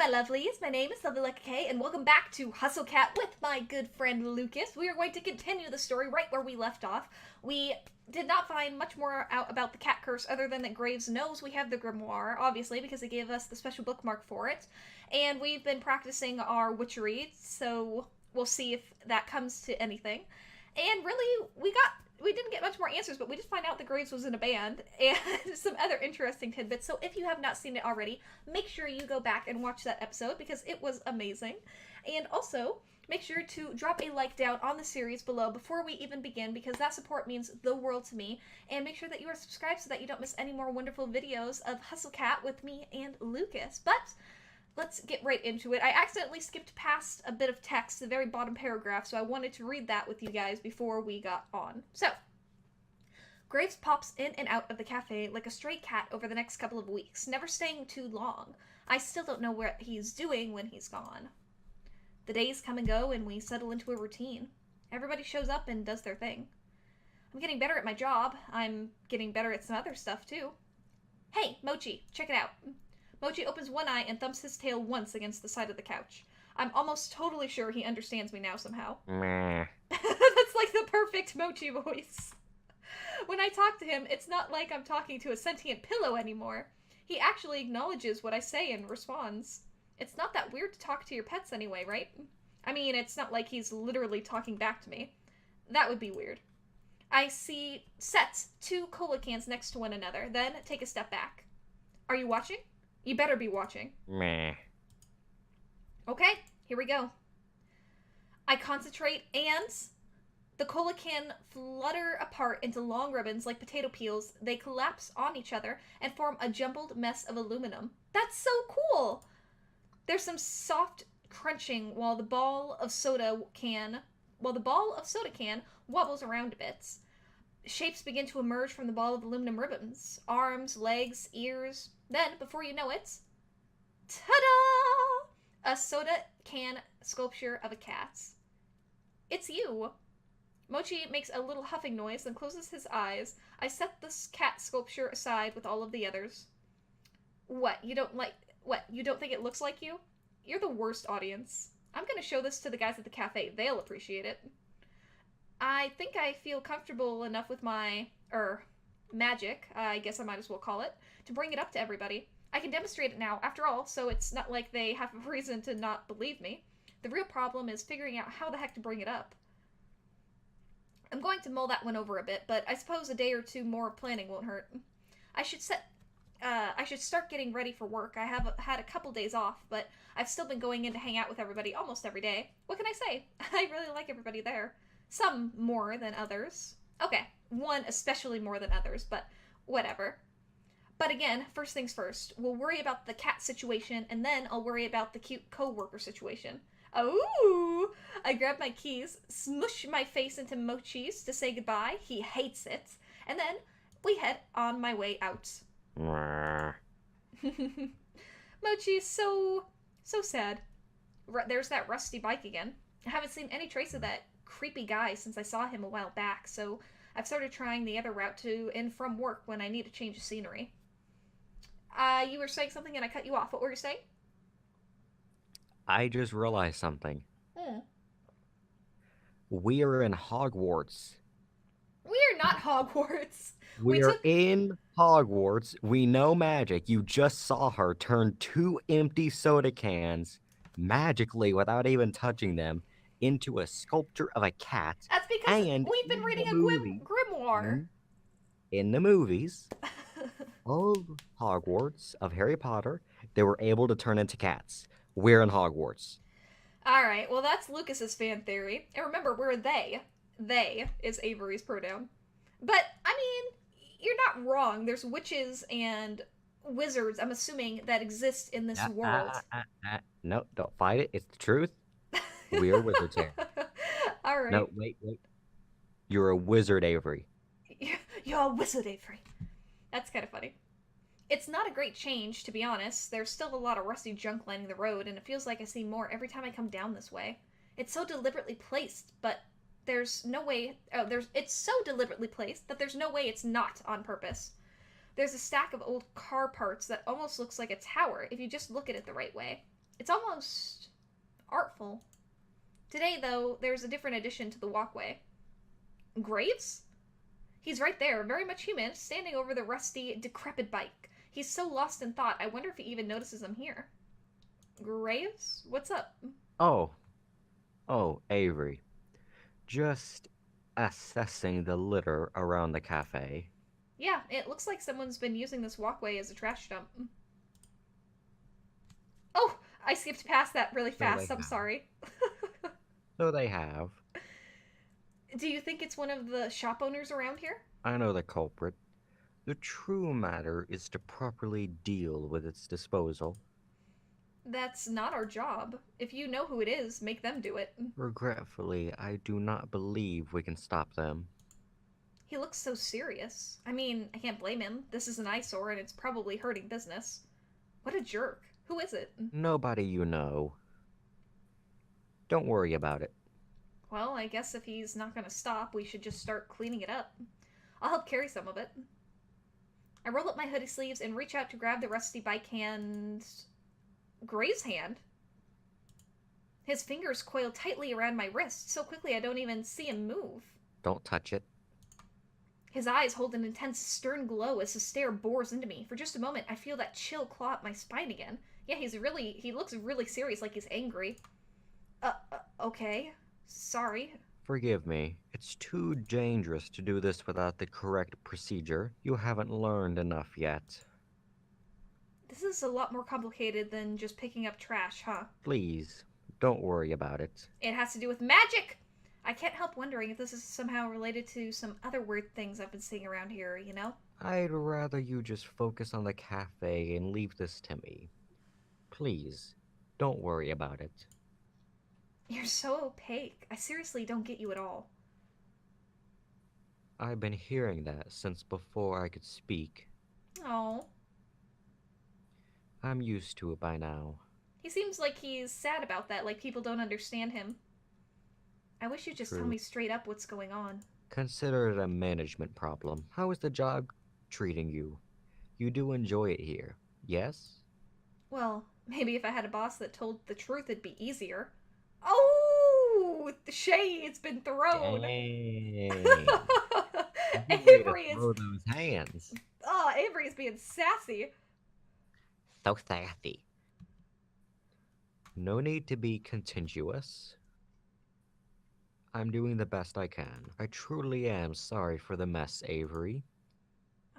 my lovelies. My name is Lovely Like a K, and welcome back to Hustle Cat with my good friend Lucas. We are going to continue the story right where we left off. We did not find much more out about the cat curse other than that Graves knows we have the grimoire, obviously, because they gave us the special bookmark for it. And we've been practicing our witchery, so we'll see if that comes to anything. And really, we didn't get much more answers, but we just find out that Graves was in a band and some other interesting tidbits. So if you have not seen it already, make sure you go back and watch that episode because it was amazing. And also, make sure to drop a like down on the series below before we even begin because that support means the world to me. And make sure that you are subscribed so that you don't miss any more wonderful videos of Hustle Cat with me and Lucas. But let's get right into it. I accidentally skipped past a bit of text, the very bottom paragraph, so I wanted to read that with you guys before we got on. So, Graves pops in and out of the cafe like a stray cat over the next couple of weeks, never staying too long. I still don't know what he's doing when he's gone. The days come and go, and we settle into a routine. Everybody shows up and does their thing. I'm getting better at my job. I'm getting better at some other stuff, too. Hey, Mochi, check it out. Mochi opens one eye and thumps his tail once against the side of the couch. I'm almost totally sure he understands me now somehow. Meh. That's like the perfect Mochi voice. When I talk to him, it's not like I'm talking to a sentient pillow anymore. He actually acknowledges what I say and responds. It's not that weird to talk to your pets anyway, right? I mean, it's not like he's literally talking back to me. That would be weird. I sets two cola cans next to one another, then take a step back. Are you watching? You better be watching. Meh. Okay, here we go. I concentrate and the cola can flutter apart into long ribbons like potato peels. They collapse on each other and form a jumbled mess of aluminum. That's so cool! There's some soft crunching while the ball of soda can wobbles around a bit. Shapes begin to emerge from the ball of aluminum ribbons. Arms, legs, ears. Then, before you know it, ta-da! A soda can sculpture of a cat. It's you. Mochi makes a little huffing noise, then closes his eyes. I set this cat sculpture aside with all of the others. What, you don't think it looks like you? You're the worst audience. I'm gonna show this to the guys at the cafe. They'll appreciate it. I think I feel comfortable enough with my, magic, I guess I might as well call it, to bring it up to everybody. I can demonstrate it now, after all, so it's not like they have a reason to not believe me. The real problem is figuring out how the heck to bring it up. I'm going to mull that one over a bit, but I suppose a day or two more of planning won't hurt. I should start getting ready for work. I have had a couple days off, but I've still been going in to hang out with everybody almost every day. What can I say? I really like everybody there. Some more than others. Okay, one especially more than others, but whatever. But again, first things first, we'll worry about the cat situation, and then I'll worry about the cute co-worker situation. Oh! I grab my keys, smush my face into Mochi's to say goodbye. He hates it. And then we head on my way out. Meh. Mochi's so sad. There's that rusty bike again. I haven't seen any trace of that creepy guy since I saw him a while back, so I've started trying the other route to and from work when I need a change of scenery. You were saying something and I cut you off. What were you saying? I just realized something. We are in Hogwarts. We're not Hogwarts. We are in Hogwarts. We know magic. You just saw her turn two empty soda cans magically without even touching them into a sculpture of a cat. That's because and we've been reading a grimoire. In the movies of Hogwarts, of Harry Potter, they were able to turn into cats. We're in Hogwarts. Alright, well that's Lucas's fan theory. And remember, we're they. They is Avery's pronoun. But, I mean, you're not wrong. There's witches and wizards, I'm assuming, that exist in this world. No, don't fight it. It's the truth. We are wizards here. Alright. No, wait. You're a wizard, Avery. You're a wizard, Avery. That's kind of funny. It's not a great change, to be honest. There's still a lot of rusty junk lining the road, and it feels like I see more every time I come down this way. It's so deliberately placed, but there's no way... it's so deliberately placed that there's no way it's not on purpose. There's a stack of old car parts that almost looks like a tower if you just look at it the right way. It's almost artful. Today, though, there's a different addition to the walkway. Graves? He's right there, very much human, standing over the rusty, decrepit bike. He's so lost in thought, I wonder if he even notices I'm here. Graves? What's up? Oh, oh, Avery. Just assessing the litter around the cafe. Yeah, it looks like someone's been using this walkway as a trash dump. Oh, I skipped past that really So they fast. I'm have. sorry. So they have. Do you think it's one of the shop owners around here? I know the culprit. The true matter is to properly deal with its disposal. That's not our job. If you know who it is, make them do it. Regretfully, I do not believe we can stop them. He looks so serious. I mean, I can't blame him. This is an eyesore and it's probably hurting business. What a jerk. Who is it? Nobody you know. Don't worry about it. Well, I guess if he's not gonna stop, we should just start cleaning it up. I'll help carry some of it. I roll up my hoodie sleeves and reach out to grab the rusty bike hand. Gray's hand? His fingers coil tightly around my wrist so quickly I don't even see him move. Don't touch it. His eyes hold an intense, stern glow as his stare bores into me. For just a moment, I feel that chill claw up my spine again. Yeah, he looks really serious, like he's angry. Okay. Sorry. Forgive me. It's too dangerous to do this without the correct procedure. You haven't learned enough yet. This is a lot more complicated than just picking up trash, huh? Please, don't worry about it. It has to do with magic! I can't help wondering if this is somehow related to some other weird things I've been seeing around here, you know? I'd rather you just focus on the cafe and leave this to me. Please, don't worry about it. You're so opaque. I seriously don't get you at all. I've been hearing that since before I could speak. Oh. I'm used to it by now. He seems like he's sad about that, like people don't understand him. I wish you'd just tell True. me straight up what's going on. Consider it a management problem. How is the job treating you? You do enjoy it here, yes? Well, maybe if I had a boss that told the truth, it'd be easier. Oh! The shade's been thrown! Dang. Avery is. Throw those hands. Oh, Avery is being sassy. So sassy. No need to be contentious. I'm doing the best I can. I truly am sorry for the mess, Avery.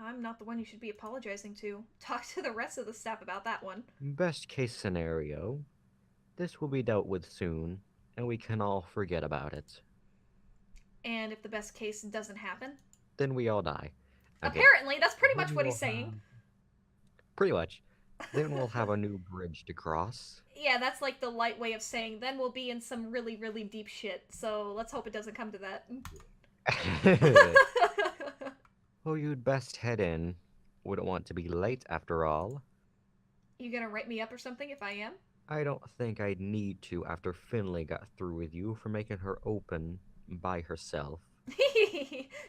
I'm not the one you should be apologizing to. Talk to the rest of the staff about that one. Best case scenario, this will be dealt with soon, and we can all forget about it. And if the best case doesn't happen? Then we all die. Okay. Apparently, that's pretty much Then what he's we'll saying. Pretty much. Then we'll have a new bridge to cross. Yeah, that's like the light way of saying then we'll be in some really, really deep shit. So let's hope it doesn't come to that. Well, you'd best head in. Wouldn't want to be late after all. You gonna write me up or something if I am? I don't think I'd need to after Finley got through with you for making her open by herself.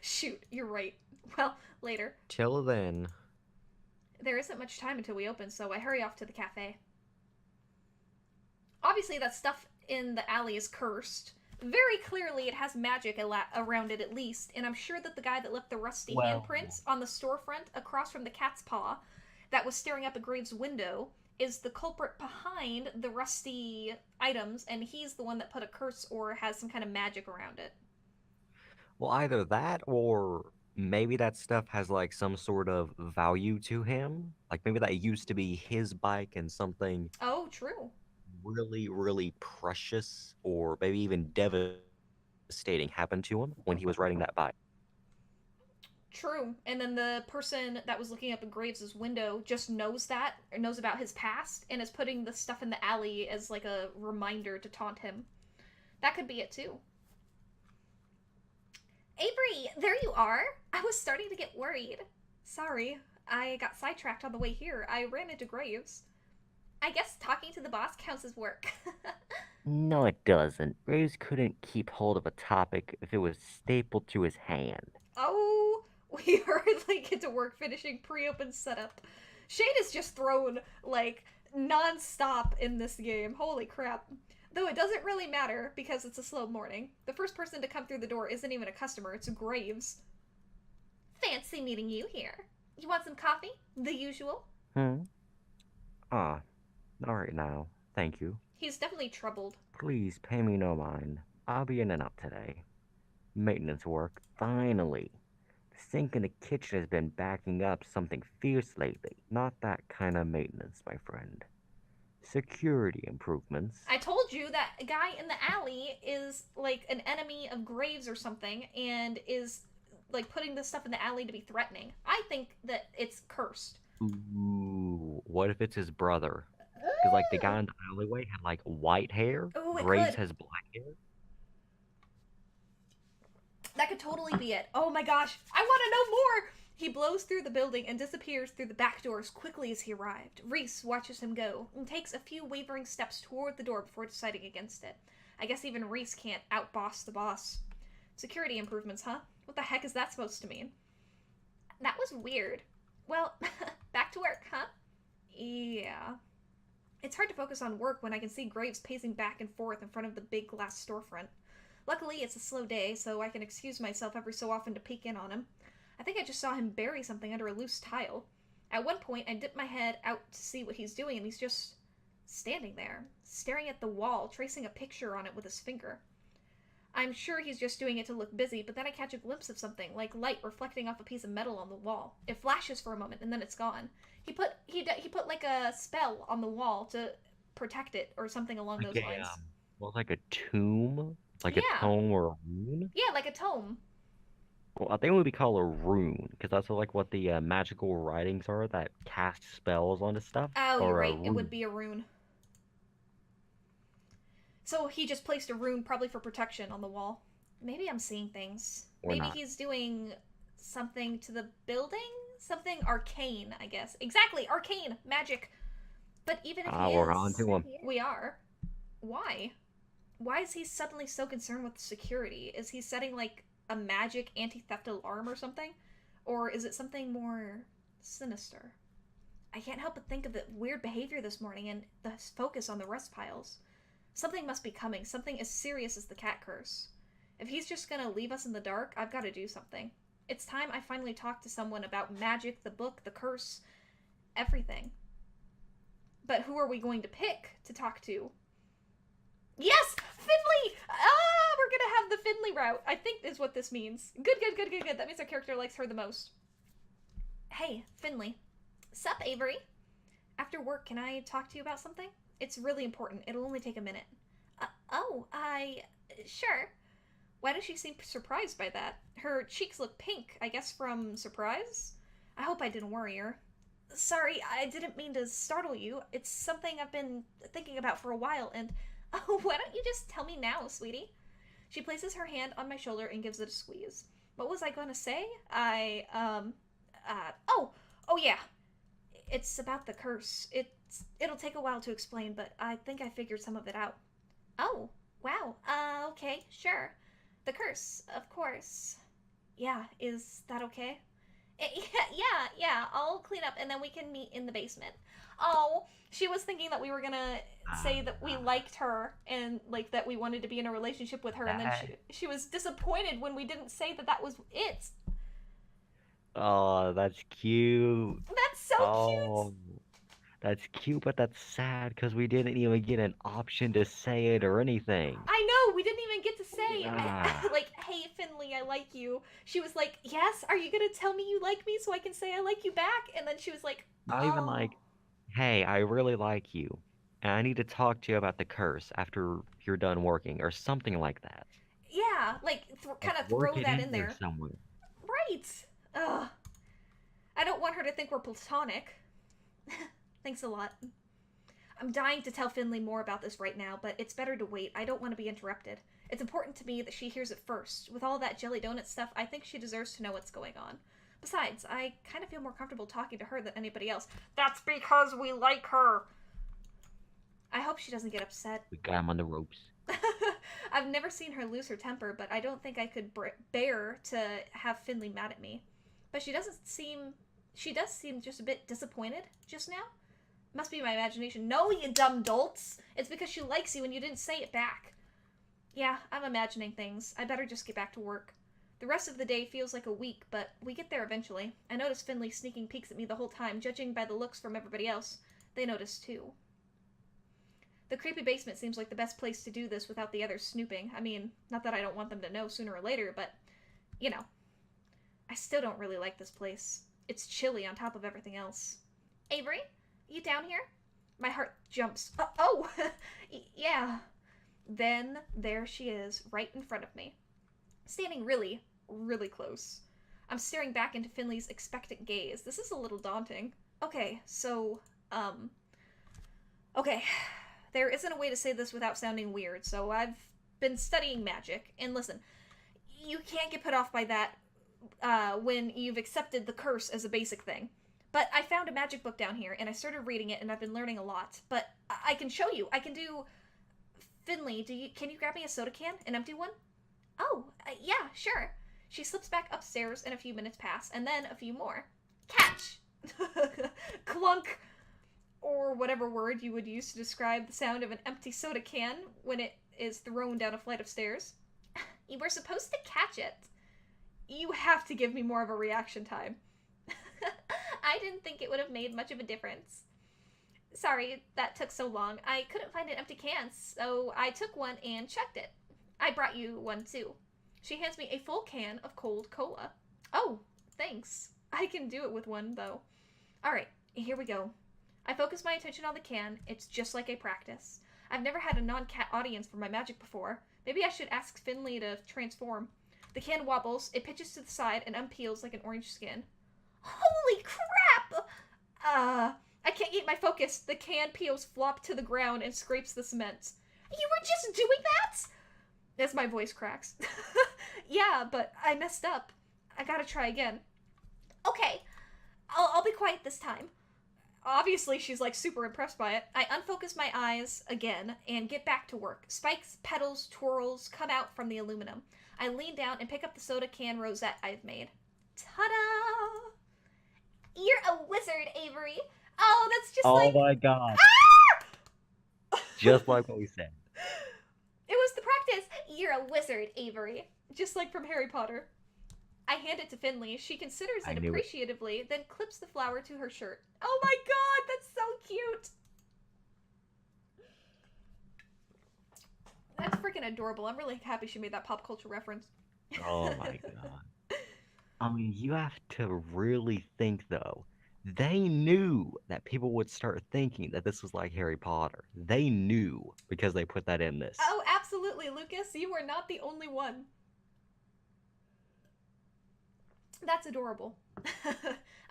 Shoot, you're right. Well, later. Till then. There isn't much time until we open, so I hurry off to the cafe. Obviously, that stuff in the alley is cursed. Very clearly, it has magic around it at least, and I'm sure that the guy that left the rusty handprints on the storefront across from the cat's paw that was staring up at Graves' window is the culprit behind the rusty items, and he's the one that put a curse or has some kind of magic around it. Well, either that or maybe that stuff has like some sort of value to him. Like maybe that used to be his bike and something Oh, true. really, really precious or maybe even devastating happened to him when he was riding that bike. True. And then the person that was looking up at Graves' window just knows that, or knows about his past, and is putting the stuff in the alley as like a reminder to taunt him. That could be it too. Avery, there you are! I was starting to get worried. Sorry, I got sidetracked on the way here. I ran into Graves. I guess talking to the boss counts as work. No, it doesn't. Graves couldn't keep hold of a topic if it was stapled to his hand. Oh, we hurriedly get to work finishing pre-open setup. Shade is just thrown, like, non-stop in this game. Holy crap. Though it doesn't really matter because it's a slow morning. The first person to come through the door isn't even a customer, it's Graves. Fancy meeting you here. You want some coffee? The usual? Hmm? Ah, not right now. Thank you. He's definitely troubled. Please pay me no mind. I'll be in and out today. Maintenance work, finally. The sink in the kitchen has been backing up something fierce lately. Not that kind of maintenance, my friend. Security improvements. I told you that guy in the alley is like an enemy of Graves or something and is like putting this stuff in the alley to be threatening. I think that it's cursed. Ooh, what if it's his brother? Because, like, the guy in the alleyway had, like, white hair. Oh, it Graves could. has black hair. That could totally be it. Oh my gosh, I want to know more! He blows through the building and disappears through the back door as quickly as he arrived. Reese watches him go and takes a few wavering steps toward the door before deciding against it. I guess even Reese can't outboss the boss. Security improvements, huh? What the heck is that supposed to mean? That was weird. Well, back to work, huh? Yeah. It's hard to focus on work when I can see Graves pacing back and forth in front of the big glass storefront. Luckily, it's a slow day, so I can excuse myself every so often to peek in on him. I think I just saw him bury something under a loose tile. At one point, I dipped my head out to see what he's doing, and he's just standing there, staring at the wall, tracing a picture on it with his finger. I'm sure he's just doing it to look busy, but then I catch a glimpse of something, like light reflecting off a piece of metal on the wall. It flashes for a moment, and then it's gone. He put like a spell on the wall to protect it, or something along Like those a, lines. well, like a tomb? Like a Yeah, tome or a rune? yeah, like a tome. Well, I think it would be called a rune, because that's like what the magical writings are that cast spells onto stuff. Oh, you're Or a right. It would rune. be a rune. So he just placed a rune, probably for protection, on the wall. Maybe I'm seeing things. Or Maybe not. he's doing something to the building? Something arcane, I guess. Exactly, arcane, magic. But even if he We're on is, to him. we are. Why? Why is he suddenly so concerned with security? Is he setting, like, a magic anti-theft alarm or something? Or is it something more sinister? I can't help but think of the weird behavior this morning and the focus on the rust piles. Something must be coming, something as serious as the cat curse. If he's just gonna leave us in the dark, I've gotta do something. It's time I finally talk to someone about magic, the book, the curse, everything. But who are we going to pick to talk to? Yes! Finley! Ah, we're gonna have the Finley route, I think is what this means. Good. That means our character likes her the most. Hey, Finley. Sup, Avery? After work, can I talk to you about something? It's really important. It'll only take a minute. Sure. Why does she seem surprised by that? Her cheeks look pink, I guess from surprise? I hope I didn't worry her. Sorry, I didn't mean to startle you. It's something I've been thinking about for a while, and oh, why don't you just tell me now, sweetie? She places her hand on my shoulder and gives it a squeeze. What was I going to say? Oh yeah. It's about the curse. It'll take a while to explain, but I think I figured some of it out. Oh, wow. Okay, sure. The curse, of course. Yeah, is that okay? Yeah, I'll clean up and then we can meet in the basement. Oh, she was thinking that we were gonna say that we liked her and like that we wanted to be in a relationship with her, and then she was disappointed when we didn't say that that was it. Oh, that's cute. That's so Oh, cute. that's cute, but that's sad because we didn't even get an option to say it or anything. I know, we didn't even get to say, Ah, like, hey, Finley, I like you. She was like, yes, are you gonna tell me you like me so I can say I like you back? And then she was like, not even oh. like, hey, I really like you, and I need to talk to you about the curse after you're done working, or something like that. Yeah, like, Like, kind of work throw it that in in there there. somewhere. Right. Ugh. I don't want her to think we're platonic. Thanks a lot. I'm dying to tell Finley more about this right now, but it's better to wait. I don't want to be interrupted. It's important to me that she hears it first. With all that jelly donut stuff, I think she deserves to know what's going on. Besides, I kind of feel more comfortable talking to her than anybody else. That's because we like her. I hope she doesn't get upset. We got him on the ropes. I've never seen her lose her temper, but I don't think I could bear to have Finley mad at me. But she does seem just a bit disappointed just now. Must be my imagination. No, you dumb dolts! It's because she likes you and you didn't say it back. Yeah, I'm imagining things. I better just get back to work. The rest of the day feels like a week, but we get there eventually. I notice Finley sneaking peeks at me the whole time, judging by the looks from everybody else. They notice too. The creepy basement seems like the best place to do this without the others snooping. I mean, not that I don't want them to know sooner or later, but, you know. I still don't really like this place. It's chilly on top of everything else. Avery, you down here? My heart jumps. Oh! Yeah. Then there she is, right in front of me. Standing really, really close. I'm staring back into Finley's expectant gaze. This is a little daunting. Okay, so, okay. There isn't a way to say this without sounding weird, so I've been studying magic. And listen, you can't get put off by that when you've accepted the curse as a basic thing. But I found a magic book down here, and I started reading it, and I've been learning a lot. But I can show you. I can do... Finley, can you grab me a soda can? An empty one? Oh, yeah, sure. She slips back upstairs, and a few minutes pass, and then a few more. Catch! Clunk! Or whatever word you would use to describe the sound of an empty soda can when it is thrown down a flight of stairs. You were supposed to catch it. You have to give me more of a reaction time. I didn't think it would have made much of a difference. Sorry that took so long. I couldn't find an empty can, so I took one and checked it. I brought you one too. She hands me a full can of cold cola. Oh, thanks. I can do it with one, though. Alright, here we go. I focus my attention on the can. It's just like I practice. I've never had a non-cat audience for my magic before. Maybe I should ask Finley to transform. The can wobbles, it pitches to the side, and unpeels like an orange skin. Holy crap! I can't keep my focus. The can peels flop to the ground and scrapes the cement. You were just doing that? As my voice cracks. Yeah, but I messed up. I gotta try again. Okay, I'll be quiet this time. Obviously, she's like super impressed by it. I unfocus my eyes again and get back to work. Spikes, petals, twirls come out from the aluminum. I lean down and pick up the soda can rosette I've made. Ta-da! You're a wizard, Avery. Oh, that's just like... Oh my god. Ah! Just like what we said. It was the practice. You're a wizard, Avery. Just like from Harry Potter. I hand it to Finley. She considers it appreciatively, then clips the flower to her shirt. Oh my god, that's so cute! That's freaking adorable. I'm really happy she made that pop culture reference. Oh my god. I mean, you have to really think, though. They knew that people would start thinking that this was like Harry Potter. They knew because they put that in this. Oh, absolutely, Lucas. You were not the only one. That's adorable.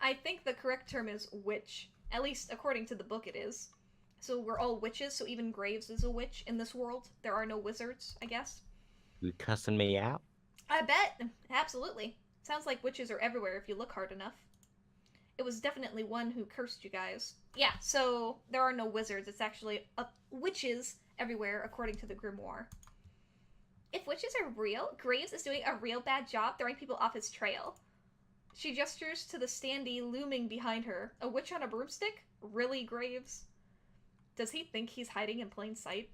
I think the correct term is witch. At least according to the book it is. So we're all witches, so even Graves is a witch in this world. There are no wizards, I guess. You cussing me out? I bet. Absolutely. Sounds like witches are everywhere if you look hard enough. It was definitely one who cursed you guys. Yeah, so there are no wizards. It's actually witches everywhere according to the grimoire. If witches are real, Graves is doing a real bad job throwing people off his trail. She gestures to the standee looming behind her. A witch on a broomstick? Really, Graves? Does he think he's hiding in plain sight?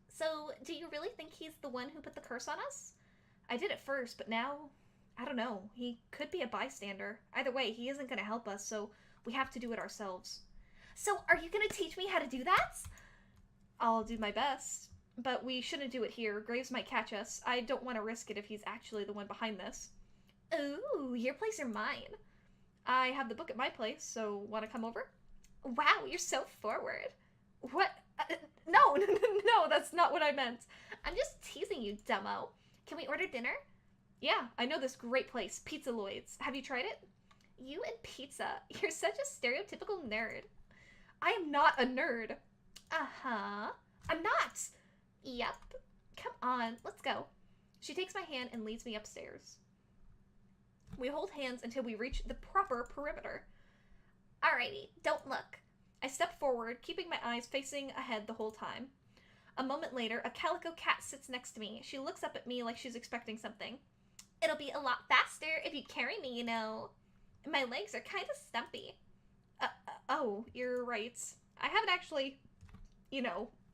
So, do you really think he's the one who put the curse on us? I did at first, but now, I don't know. He could be a bystander. Either way, he isn't going to help us, so we have to do it ourselves. So, are you going to teach me how to do that? I'll do my best. But we shouldn't do it here. Graves might catch us. I don't want to risk it if he's actually the one behind this. Ooh, your place or mine? I have the book at my place, so want to come over? Wow, you're so forward. What? No, that's not what I meant. I'm just teasing you, dumbo. Can we order dinner? Yeah, I know this great place, Pizza Lloyd's. Have you tried it? You and pizza. You're such a stereotypical nerd. I am not a nerd. Uh-huh. I'm not. Yep. Come on, let's go. She takes my hand and leads me upstairs. We hold hands until we reach the proper perimeter. Alrighty, don't look. I step forward, keeping my eyes facing ahead the whole time. A moment later, a calico cat sits next to me. She looks up at me like she's expecting something. It'll be a lot faster if you carry me, you know. My legs are kind of stumpy. Oh, you're right. I haven't actually,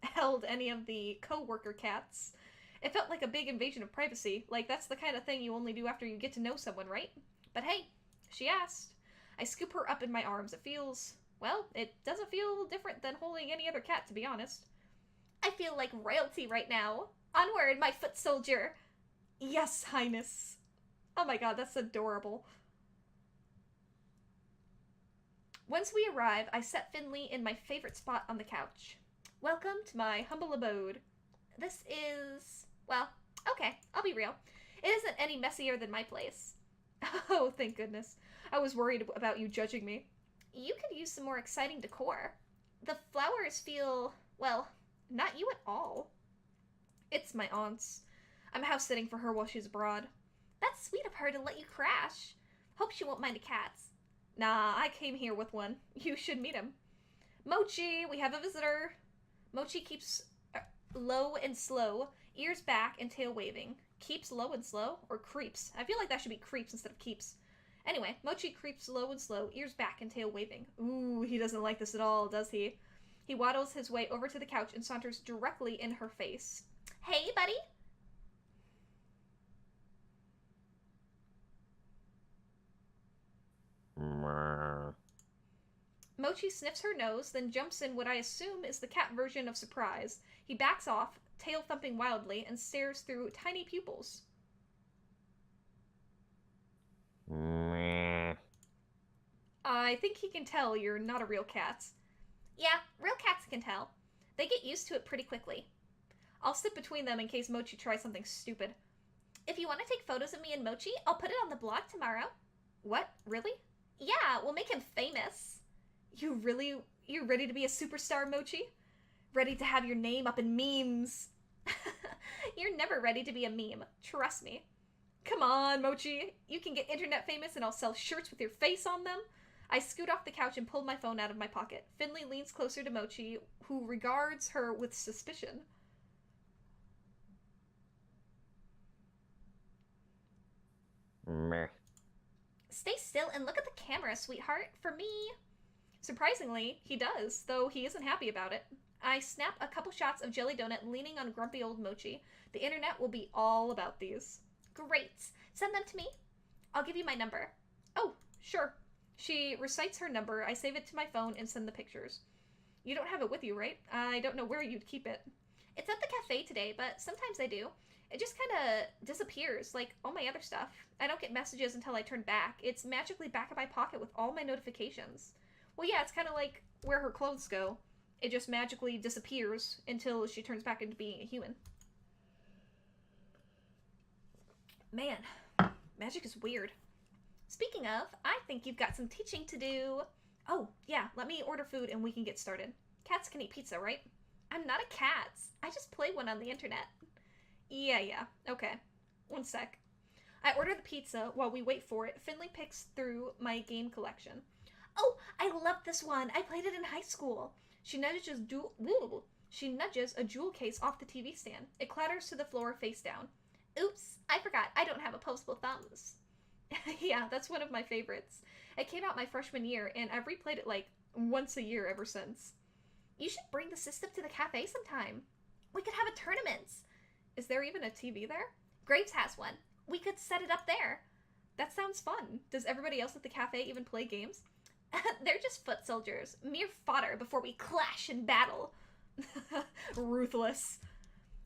held any of the co-worker cats. It felt like a big invasion of privacy. Like, that's the kind of thing you only do after you get to know someone, right? But hey, she asked. I scoop her up in my arms. It doesn't feel different than holding any other cat, to be honest. I feel like royalty right now. Onward, my foot soldier. Yes, Highness. Oh my god, that's adorable. Once we arrive, I set Finley in my favorite spot on the couch. Welcome to my humble abode. This is... well, okay, I'll be real. It isn't any messier than my place. Oh, thank goodness. I was worried about you judging me. You could use some more exciting decor. The flowers feel, well, not you at all. It's my aunt's. I'm house-sitting for her while she's abroad. That's sweet of her to let you crash. Hope she won't mind the cats. Nah, I came here with one. You should meet him. Mochi, we have a visitor. Mochi keeps low and slow, ears back and tail waving. Keeps low and slow? Or creeps? I feel like that should be creeps instead of keeps. Anyway, Mochi creeps low and slow, ears back and tail waving. Ooh, he doesn't like this at all, does he? He waddles his way over to the couch and saunters directly in her face. Hey, buddy. Mochi sniffs her nose, then jumps in what I assume is the cat version of surprise. He backs off, tail thumping wildly, and stares through tiny pupils. I think he can tell you're not a real cat. Yeah, real cats can tell. They get used to it pretty quickly. I'll sit between them in case Mochi tries something stupid. If you want to take photos of me and Mochi, I'll put it on the blog tomorrow. What? Really? Yeah, we'll make him famous. You're ready to be a superstar, Mochi? Ready to have your name up in memes? You're never ready to be a meme. Trust me. Come on, Mochi. You can get internet famous and I'll sell shirts with your face on them. I scoot off the couch and pull my phone out of my pocket. Finley leans closer to Mochi, who regards her with suspicion. Meh. Stay still and look at the camera, sweetheart. For me. Surprisingly, he does, though he isn't happy about it. I snap a couple shots of Jelly Donut leaning on grumpy old Mochi. The internet will be all about these. Great. Send them to me. I'll give you my number. Oh, sure. She recites her number. I save it to my phone and send the pictures. You don't have it with you, right? I don't know where you'd keep it. It's at the cafe today, but sometimes I do. It just kind of disappears, like all my other stuff. I don't get messages until I turn back. It's magically back in my pocket with all my notifications. Well, yeah, it's kind of like where her clothes go. It just magically disappears until she turns back into being a human. Man, magic is weird. Speaking of, I think you've got some teaching to do. Oh, yeah, let me order food and we can get started. Cats can eat pizza, right? I'm not a cat. I just play one on the internet. Yeah, okay. One sec. I order the pizza. While we wait for it, Finley picks through my game collection. Oh, I love this one. I played it in high school. She nudges a jewel case off the TV stand. It clatters to the floor face down. Oops, I forgot. I don't have opposable thumbs. Yeah, that's one of my favorites. It came out my freshman year, and I've replayed it like once a year ever since. You should bring the system to the cafe sometime. We could have a tournament. Is there even a TV there? Graves has one. We could set it up there. That sounds fun. Does everybody else at the cafe even play games? They're just foot soldiers. Mere fodder before we clash in battle. Ruthless.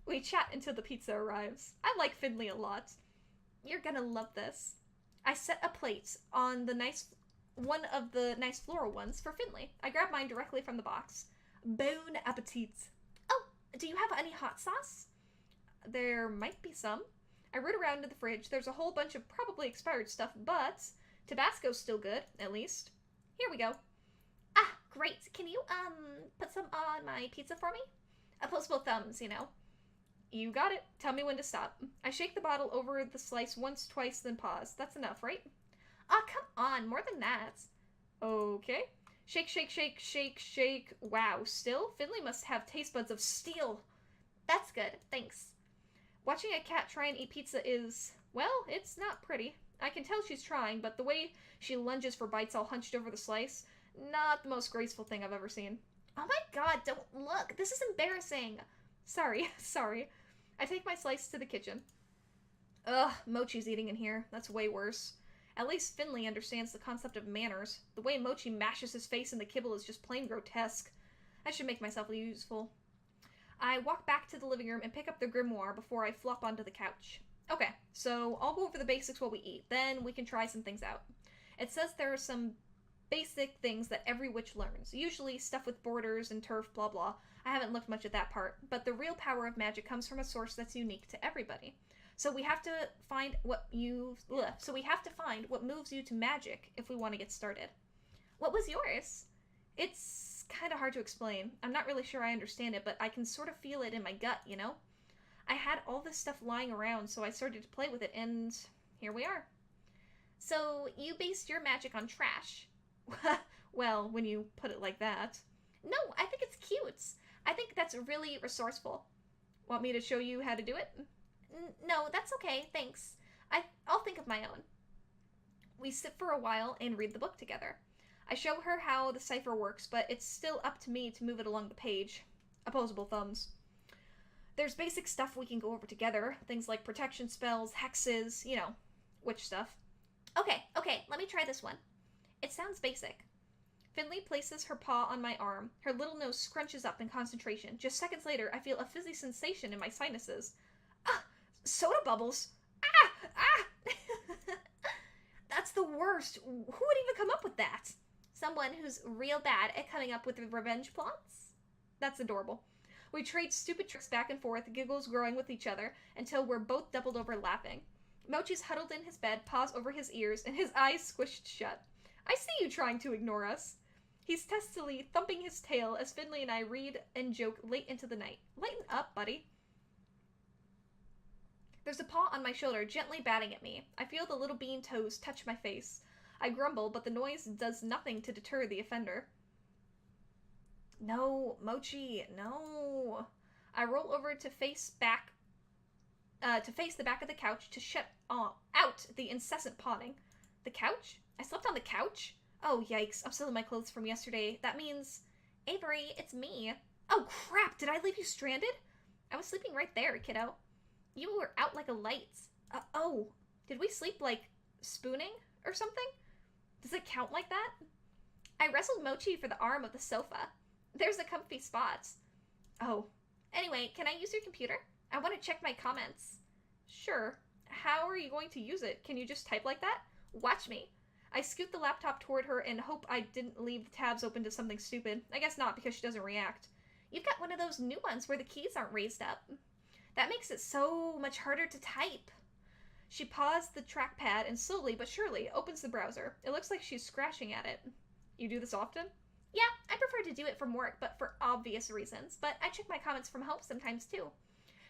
We chat until the pizza arrives. I like Finley a lot. You're gonna love this. I set a plate on one of the nice floral ones for Finley. I grab mine directly from the box. Bon appetit. Oh, do you have any hot sauce? There might be some. I root around in the fridge. There's a whole bunch of probably expired stuff, but Tabasco's still good, at least. Here we go. Ah, great. Can you, put some on my pizza for me? Opposable thumbs, you know. You got it. Tell me when to stop. I shake the bottle over the slice once, twice, then pause. That's enough, right? Ah, come on. More than that. Okay. Shake, shake, shake, shake, shake. Wow, still? Finley must have taste buds of steel. That's good. Thanks. Watching a cat try and eat pizza is, well, it's not pretty. I can tell she's trying, but the way she lunges for bites all hunched over the slice, not the most graceful thing I've ever seen. Oh my god, don't look. This is embarrassing. Sorry, sorry. I take my slice to the kitchen. Ugh, Mochi's eating in here. That's way worse. At least Finley understands the concept of manners. The way Mochi mashes his face in the kibble is just plain grotesque. I should make myself useful. I walk back to the living room and pick up the grimoire before I flop onto the couch. Okay, so I'll go over the basics while we eat. Then we can try some things out. It says there are some basic things that every witch learns. Usually stuff with borders and turf, blah blah. I haven't looked much at that part. But the real power of magic comes from a source that's unique to everybody. So we have to find what moves you to magic if we want to get started. What was yours? It's kind of hard to explain. I'm not really sure I understand it, but I can sort of feel it in my gut, you know? I had all this stuff lying around, so I started to play with it, and here we are. So you based your magic on trash. Well, when you put it like that. No, I think it's cute. I think that's really resourceful. Want me to show you how to do it? No, that's okay, thanks. I'll think of my own. We sit for a while and read the book together. I show her how the cipher works, but it's still up to me to move it along the page. Opposable thumbs. There's basic stuff we can go over together, things like protection spells, hexes, you know, witch stuff. Okay, let me try this one. It sounds basic. Finley places her paw on my arm. Her little nose scrunches up in concentration. Just seconds later, I feel a fizzy sensation in my sinuses. Ah! Soda bubbles! Ah! That's the worst. Who would even come up with that? Someone who's real bad at coming up with revenge plots? That's adorable. We trade stupid tricks back and forth, giggles growing with each other, until we're both doubled over laughing. Mochi's huddled in his bed, paws over his ears, and his eyes squished shut. I see you trying to ignore us. He's testily thumping his tail as Finley and I read and joke late into the night. Lighten up, buddy. There's a paw on my shoulder, gently batting at me. I feel the little bean toes touch my face. I grumble, but the noise does nothing to deter the offender. No, Mochi, no. I roll over to face the back of the couch to shut out the incessant pawing. The couch? I slept on the couch? Oh, yikes. I'm still in my clothes from yesterday. That means... Avery, it's me. Oh, crap. Did I leave you stranded? I was sleeping right there, kiddo. You were out like a light. Oh, did we sleep, like, spooning or something? Does it count like that? I wrestled Mochi for the arm of the sofa. There's a comfy spot. Oh. Anyway, can I use your computer? I want to check my comments. Sure. How are you going to use it? Can you just type like that? Watch me. I scoot the laptop toward her and hope I didn't leave the tabs open to something stupid. I guess not, because she doesn't react. You've got one of those new ones where the keys aren't raised up. That makes it so much harder to type. She paused the trackpad and slowly but surely opens the browser. It looks like she's scratching at it. You do this often? Yeah, I prefer to do it from work, but for obvious reasons. But I check my comments from home sometimes, too.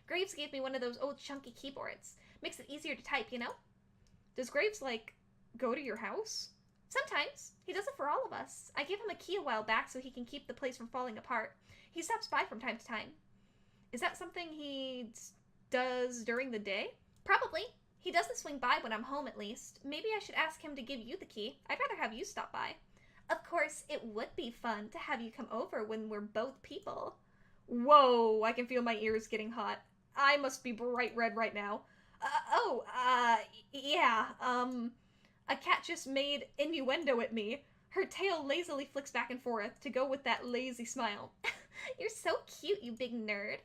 Graves gave me one of those old chunky keyboards. Makes it easier to type, you know? Does Graves, like, go to your house? Sometimes. He does it for all of us. I gave him a key a while back so he can keep the place from falling apart. He stops by from time to time. Is that something he does during the day? Probably. He doesn't swing by when I'm home, at least. Maybe I should ask him to give you the key. I'd rather have you stop by. Of course, it would be fun to have you come over when we're both people. Whoa, I can feel my ears getting hot. I must be bright red right now. Yeah, a cat just made innuendo at me. Her tail lazily flicks back and forth to go with that lazy smile. You're so cute, you big nerd.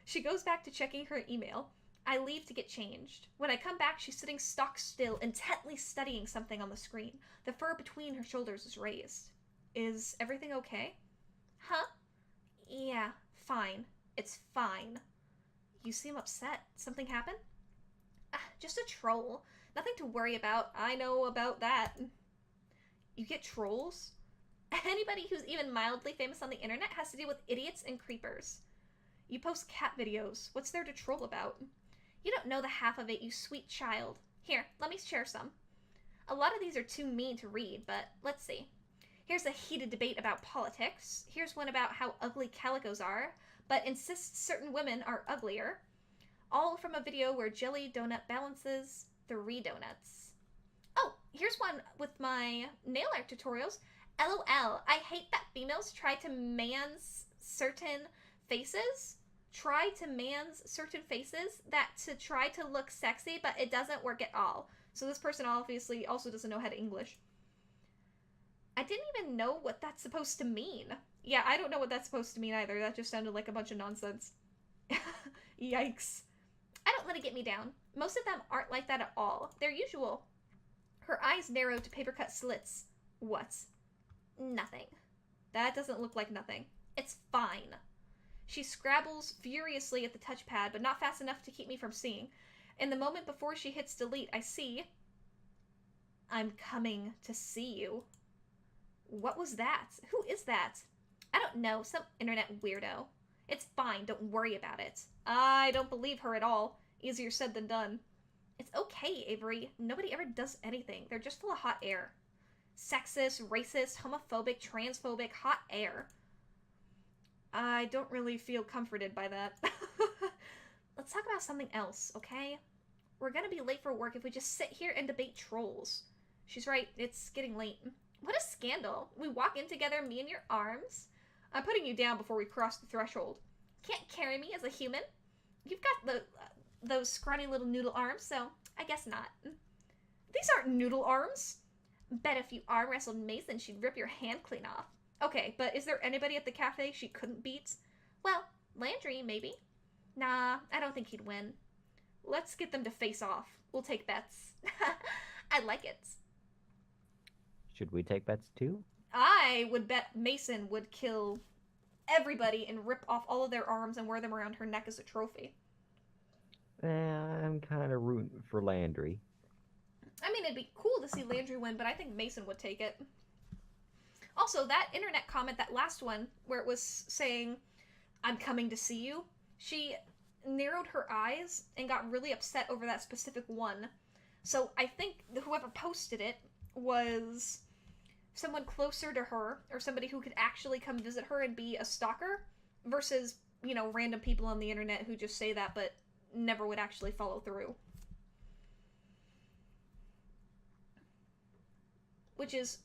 She goes back to checking her email. I leave to get changed. When I come back, she's sitting stock still, intently studying something on the screen. The fur between her shoulders is raised. Is everything okay? Huh? Yeah, fine. It's fine. You seem upset. Something happened? Just a troll. Nothing to worry about. I know about that. You get trolls? Anybody who's even mildly famous on the internet has to deal with idiots and creepers. You post cat videos. What's there to troll about? You don't know the half of it, you sweet child. Here, let me share some. A lot of these are too mean to read, but let's see. Here's a heated debate about politics. Here's one about how ugly calicos are, but insists certain women are uglier. All from a video where Jelly Donut balances 3 donuts. Oh, here's one with my nail art tutorials. LOL. I hate that females try to man's certain faces. Try to man's certain faces that to try to look sexy, but it doesn't work at all. So this person obviously also doesn't know how to English. I didn't even know what that's supposed to mean. Yeah, I don't know what that's supposed to mean either. That just sounded like a bunch of nonsense. Yikes. I don't let it get me down. Most of them aren't like that at all. They're usual. Her eyes narrowed to paper cut slits. What? Nothing. That doesn't look like nothing. It's fine. She scrabbles furiously at the touchpad, but not fast enough to keep me from seeing. In the moment before she hits delete, I see... I'm coming to see you. What was that? Who is that? I don't know. Some internet weirdo. It's fine. Don't worry about it. I don't believe her at all. Easier said than done. It's okay, Avery. Nobody ever does anything. They're just full of hot air. Sexist, racist, homophobic, transphobic, hot air. I don't really feel comforted by that. Let's talk about something else, okay? We're gonna be late for work if we just sit here and debate trolls. She's right, it's getting late. What a scandal. We walk in together, me in your arms. I'm putting you down before we cross the threshold. Can't carry me as a human? You've got those scrawny little noodle arms, so I guess not. These aren't noodle arms. Bet if you arm wrestled Mason, she'd rip your hand clean off. Okay, but is there anybody at the cafe she couldn't beat? Well, Landry, maybe. Nah, I don't think he'd win. Let's get them to face off. We'll take bets. I like it. Should we take bets too? I would bet Mason would kill everybody and rip off all of their arms and wear them around her neck as a trophy. I'm kind of rooting for Landry. I mean, it'd be cool to see Landry win, but I think Mason would take it. Also, that internet comment, that last one, where it was saying, I'm coming to see you, she narrowed her eyes and got really upset over that specific one. So I think whoever posted it was someone closer to her, or somebody who could actually come visit her and be a stalker, versus, you know, random people on the internet who just say that but never would actually follow through. Which is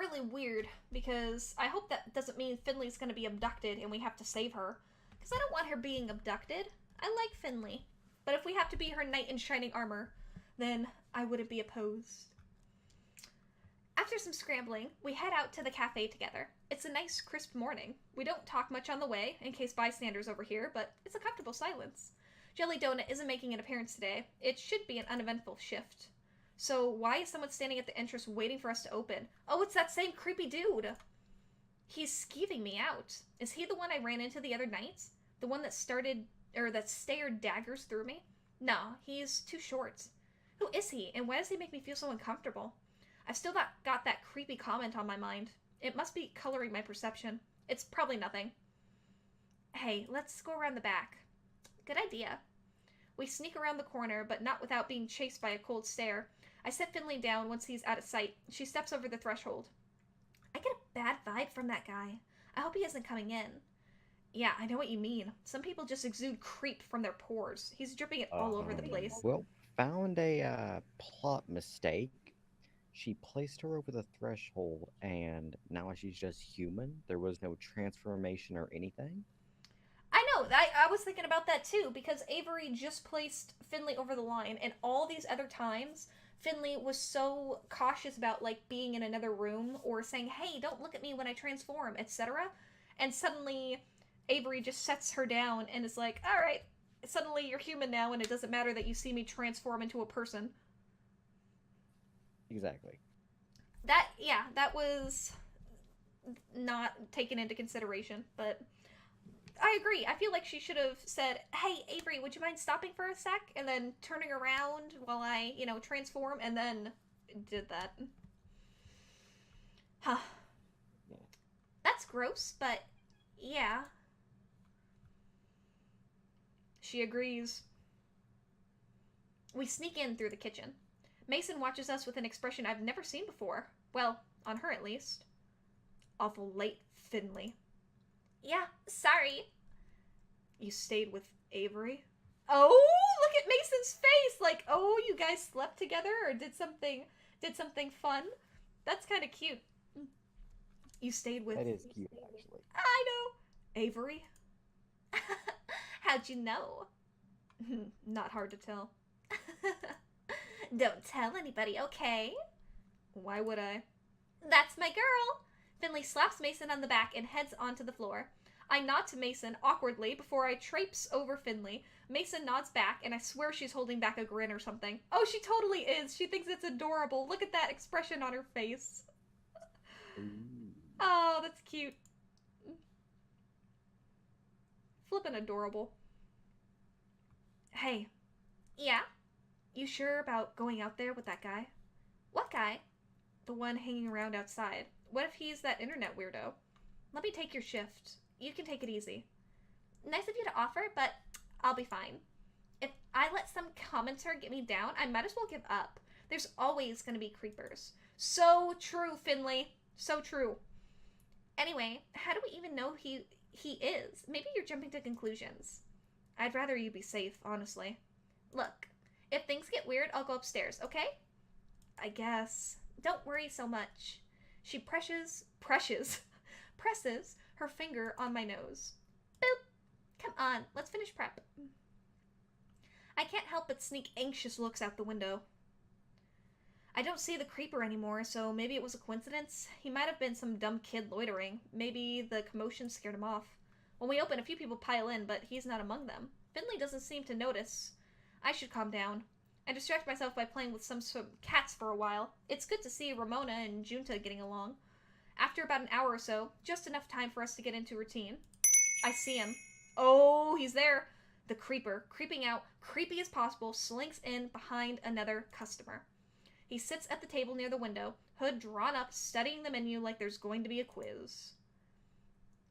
really weird, because I hope that doesn't mean Finley's going to be abducted and we have to save her. Because I don't want her being abducted. I like Finley. But if we have to be her knight in shining armor, then I wouldn't be opposed. After some scrambling, we head out to the cafe together. It's a nice, crisp morning. We don't talk much on the way, in case bystanders overhear, but it's a comfortable silence. Jelly Donut isn't making an appearance today. It should be an uneventful shift. So why is someone standing at the entrance waiting for us to open? Oh, it's that same creepy dude! He's skeeving me out. Is he the one I ran into the other night? The one that stared daggers through me? No, he's too short. Who is he, and why does he make me feel so uncomfortable? I've still got that creepy comment on my mind. It must be coloring my perception. It's probably nothing. Hey, let's go around the back. Good idea. We sneak around the corner, but not without being chased by a cold stare. I set Finley down once he's out of sight. She steps over the threshold. I get a bad vibe from that guy. I hope he isn't coming in. Yeah, I know what you mean. Some people just exude creep from their pores. He's dripping it all over the place. Well, found a plot mistake. She placed her over the threshold, and now she's just human. There was no transformation or anything. I know, I was thinking about that too, because Avery just placed Finley over the line, and all these other times, Finley was so cautious about, like, being in another room, or saying, hey, don't look at me when I transform, etc. And suddenly, Avery just sets her down, and is like, alright, suddenly you're human now, and it doesn't matter that you see me transform into a person. Exactly. That was not taken into consideration, but I agree. I feel like she should have said, hey, Avery, would you mind stopping for a sec? And then turning around while I, transform, and then did that. Huh. Yeah. That's gross, but yeah. She agrees. We sneak in through the kitchen. Mason watches us with an expression I've never seen before. Well, on her at least. Awful late, Finley. Yeah, sorry. You stayed with Avery? Oh, look at Mason's face! Like, oh, you guys slept together or did something fun? That's kind of cute. You stayed with... That is cute, actually. I know. Avery? How'd you know? Not hard to tell. Don't tell anybody, okay? Why would I? That's my girl! Finley slaps Mason on the back and heads onto the floor. I nod to Mason awkwardly before I traipse over Finley. Mason nods back, and I swear she's holding back a grin or something. Oh, she totally is! She thinks it's adorable. Look at that expression on her face. Ooh. Oh, that's cute. Flippin' adorable. Hey. Yeah? You sure about going out there with that guy? What guy? The one hanging around outside. What if he's that internet weirdo? Let me take your shift. You can take it easy. Nice of you to offer, but I'll be fine. If I let some commenter get me down, I might as well give up. There's always going to be creepers. So true, Finley. So true. Anyway, how do we even know he is? Maybe you're jumping to conclusions. I'd rather you be safe, honestly. Look, if things get weird, I'll go upstairs, okay? I guess. Don't worry so much. She presses her finger on my nose. Boop. Come on, let's finish prep. I can't help but sneak anxious looks out the window. I don't see the creeper anymore, so maybe it was a coincidence. He might have been some dumb kid loitering. Maybe the commotion scared him off. When we open, a few people pile in, but he's not among them. Finley doesn't seem to notice. I should calm down. I distract myself by playing with some cats for a while. It's good to see Ramona and Junta getting along. After about an hour or so, just enough time for us to get into routine, I see him. Oh, he's there. The creeper, creeping out, creepy as possible, slinks in behind another customer. He sits at the table near the window, hood drawn up, studying the menu like there's going to be a quiz.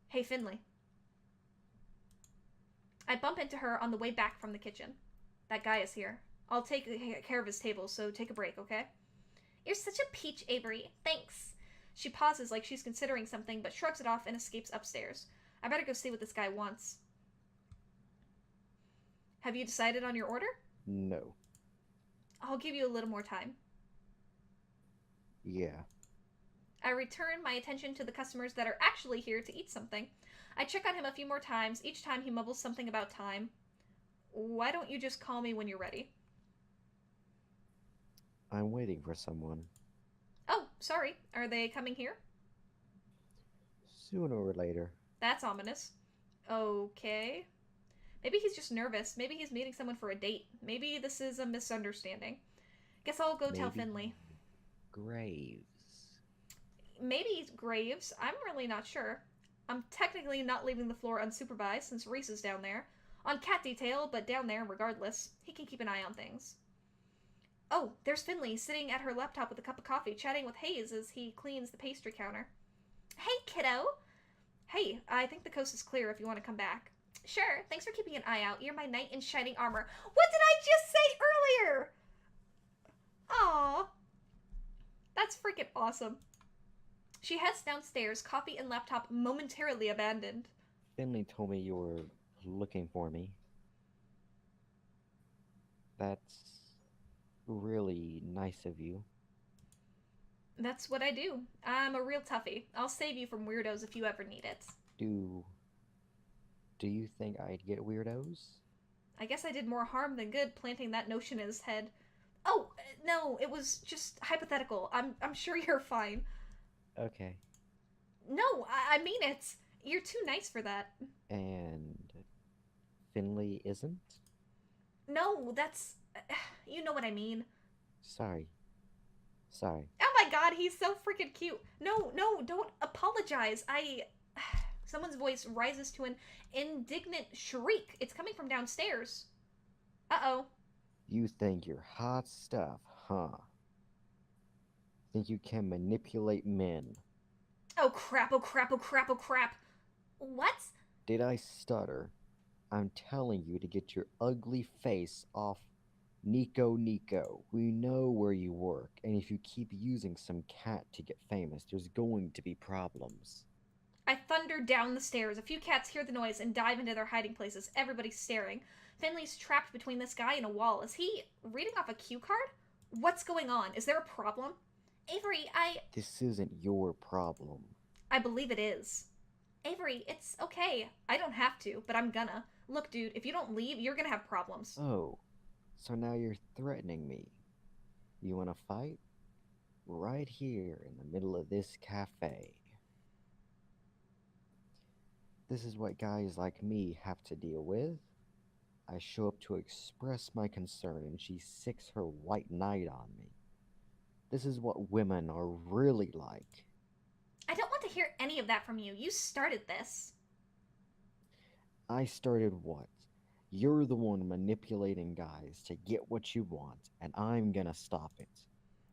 Hey, Finley. I bump into her on the way back from the kitchen. That guy is here. I'll take care of his table, so take a break, okay? You're such a peach, Avery. Thanks. She pauses like she's considering something, but shrugs it off and escapes upstairs. I better go see what this guy wants. Have you decided on your order? No. I'll give you a little more time. Yeah. I return my attention to the customers that are actually here to eat something. I check on him a few more times. Each time he mumbles something about time. Why don't you just call me when you're ready? I'm waiting for someone. Oh, sorry. Are they coming here? Sooner or later. That's ominous. Okay. Maybe he's just nervous. Maybe he's meeting someone for a date. Maybe this is a misunderstanding. Guess I'll go tell Finley. Graves. Maybe Graves. I'm really not sure. I'm technically not leaving the floor unsupervised since Reese is down there. On cat detail, but down there regardless. He can keep an eye on things. Oh, there's Finley sitting at her laptop with a cup of coffee, chatting with Hayes as he cleans the pastry counter. Hey, kiddo! Hey, I think the coast is clear if you want to come back. Sure, thanks for keeping an eye out. You're my knight in shining armor. What did I just say earlier? Aww. That's freaking awesome. She heads downstairs, coffee and laptop momentarily abandoned. Finley told me you were looking for me. That's really nice of you. That's what I do. I'm a real toughie. I'll save you from weirdos if you ever need it. Do you think I'd get weirdos? I guess I did more harm than good planting that notion in his head. Oh, no, it was just hypothetical. I'm sure you're fine. Okay. No, I mean it. You're too nice for that. And Finley isn't? No, that's... you know what I mean. Sorry. Oh my god, he's so freaking cute. No, don't apologize. Someone's voice rises to an indignant shriek. It's coming from downstairs. Uh-oh. You think you're hot stuff, huh? Think you can manipulate men? Oh crap, oh crap, oh crap, oh crap. What? Did I stutter? I'm telling you to get your ugly face off Nico. We know where you work, and if you keep using some cat to get famous, there's going to be problems. I thunder down the stairs. A few cats hear the noise and dive into their hiding places. Everybody's staring. Finley's trapped between this guy and a wall. Is he reading off a cue card? What's going on? Is there a problem? Avery, This isn't your problem. I believe it is. Avery, it's okay. I don't have to, but I'm gonna. Look, dude, if you don't leave, you're gonna have problems. Oh, so now you're threatening me. You want to fight? Right here in the middle of this cafe. This is what guys like me have to deal with. I show up to express my concern and she sicks her white knight on me. This is what women are really like. I don't want to hear any of that from you. You started this. I started what? You're the one manipulating guys to get what you want, and I'm gonna stop it.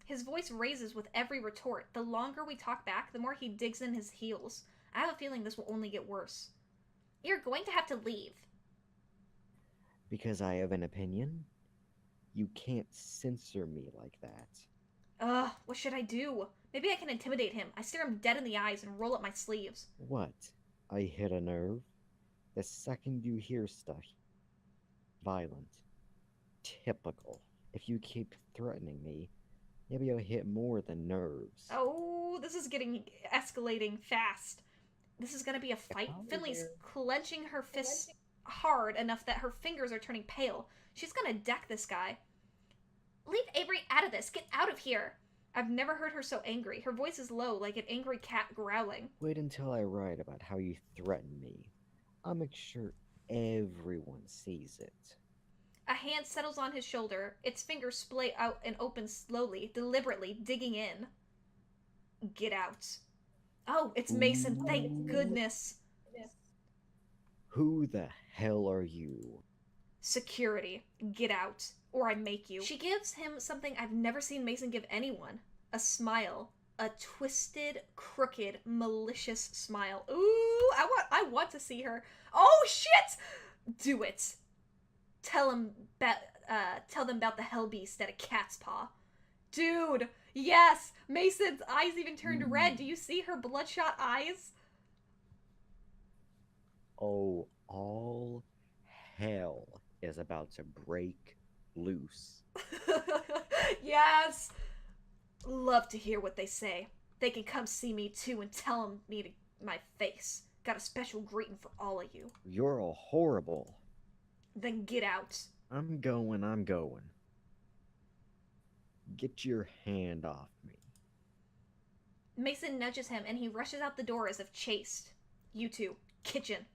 His voice raises with every retort. The longer we talk back, the more he digs in his heels. I have a feeling this will only get worse. You're going to have to leave. Because I have an opinion? You can't censor me like that. Ugh, what should I do? Maybe I can intimidate him. I stare him dead in the eyes and roll up my sleeves. What? I hit a nerve? The second you hear stuff, violent. Typical. If you keep threatening me, maybe I'll hit more than nerves. Oh, this is escalating fast. This is gonna be a fight. Hi Finley's there. clenching her fists hard enough that her fingers are turning pale. She's gonna deck this guy. Leave Avery out of this. Get out of here. I've never heard her so angry. Her voice is low, like an angry cat growling. Wait until I write about how you threaten me. I'll make sure everyone sees it. A hand settles on his shoulder. Its fingers splay out and open slowly, deliberately, digging in. Get out. Oh, it's Mason. Thank goodness. Who the hell are you? Security. Get out. Or I make you. She gives him something I've never seen Mason give anyone. A smile. A twisted, crooked, malicious smile. Ooh, I want to see her. Oh, shit! Do it. Tell them about the hell beast at a cat's paw. Dude, yes! Mason's eyes even turned red. Do you see her bloodshot eyes? Oh, all hell is about to break loose. Yes! Love to hear what they say. They can come see me too and tell them me to my face. Got a special greeting for all of you. You're all horrible. Then get out. I'm going. Get your hand off me. Mason nudges him and he rushes out the door as if chased. You two. Kitchen.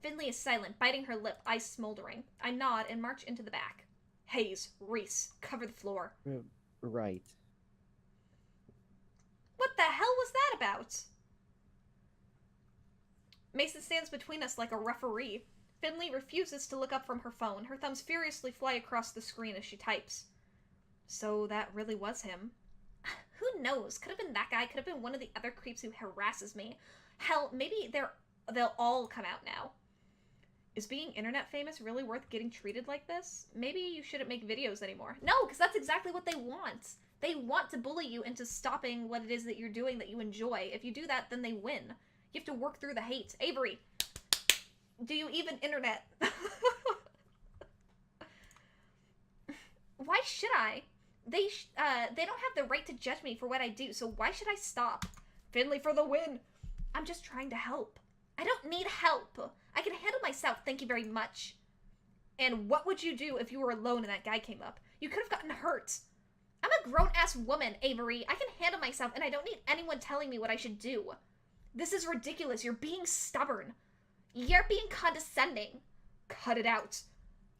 Finley is silent, biting her lip, eyes smoldering. I nod and march into the back. Hayes, Reese, cover the floor. Right. What the hell was that about? Mason stands between us like a referee. Finley refuses to look up from her phone. Her thumbs furiously fly across the screen as she types. So that really was him. Who knows? Could have been that guy. Could have been one of the other creeps who harasses me. Hell, maybe they'll all come out now. Is being internet famous really worth getting treated like this? Maybe you shouldn't make videos anymore. No, because that's exactly what they want. They want to bully you into stopping what it is that you're doing that you enjoy. If you do that, then they win. You have to work through the hate. Avery, do you even internet? Why should I? They don't have the right to judge me for what I do, so why should I stop? Finley for the win. I'm just trying to help. I don't need help. I can handle myself, thank you very much. And what would you do if you were alone and that guy came up? You could have gotten hurt. I'm a grown-ass woman, Avery. I can handle myself, and I don't need anyone telling me what I should do. This is ridiculous. You're being stubborn. You're being condescending. Cut it out.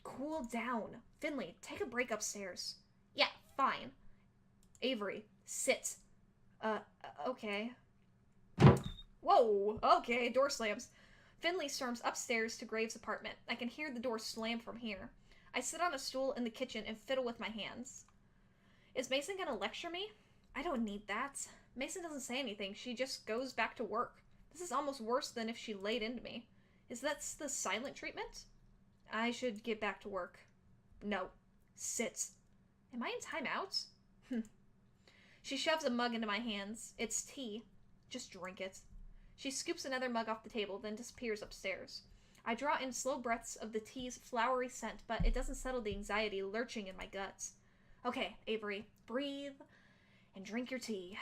Cool down. Finley, take a break upstairs. Yeah, fine. Avery, sit. Okay. Whoa, okay, door slams. Finley storms upstairs to Graves' apartment. I can hear the door slam from here. I sit on a stool in the kitchen and fiddle with my hands. Is Mason gonna lecture me? I don't need that. Mason doesn't say anything. She just goes back to work. This is almost worse than if she laid into me. Is that the silent treatment? I should get back to work. No. Sit. Am I in timeout? She shoves a mug into my hands. It's tea. Just drink it. She scoops another mug off the table, then disappears upstairs. I draw in slow breaths of the tea's flowery scent, but it doesn't settle the anxiety lurching in my guts. Okay, Avery, breathe and drink your tea.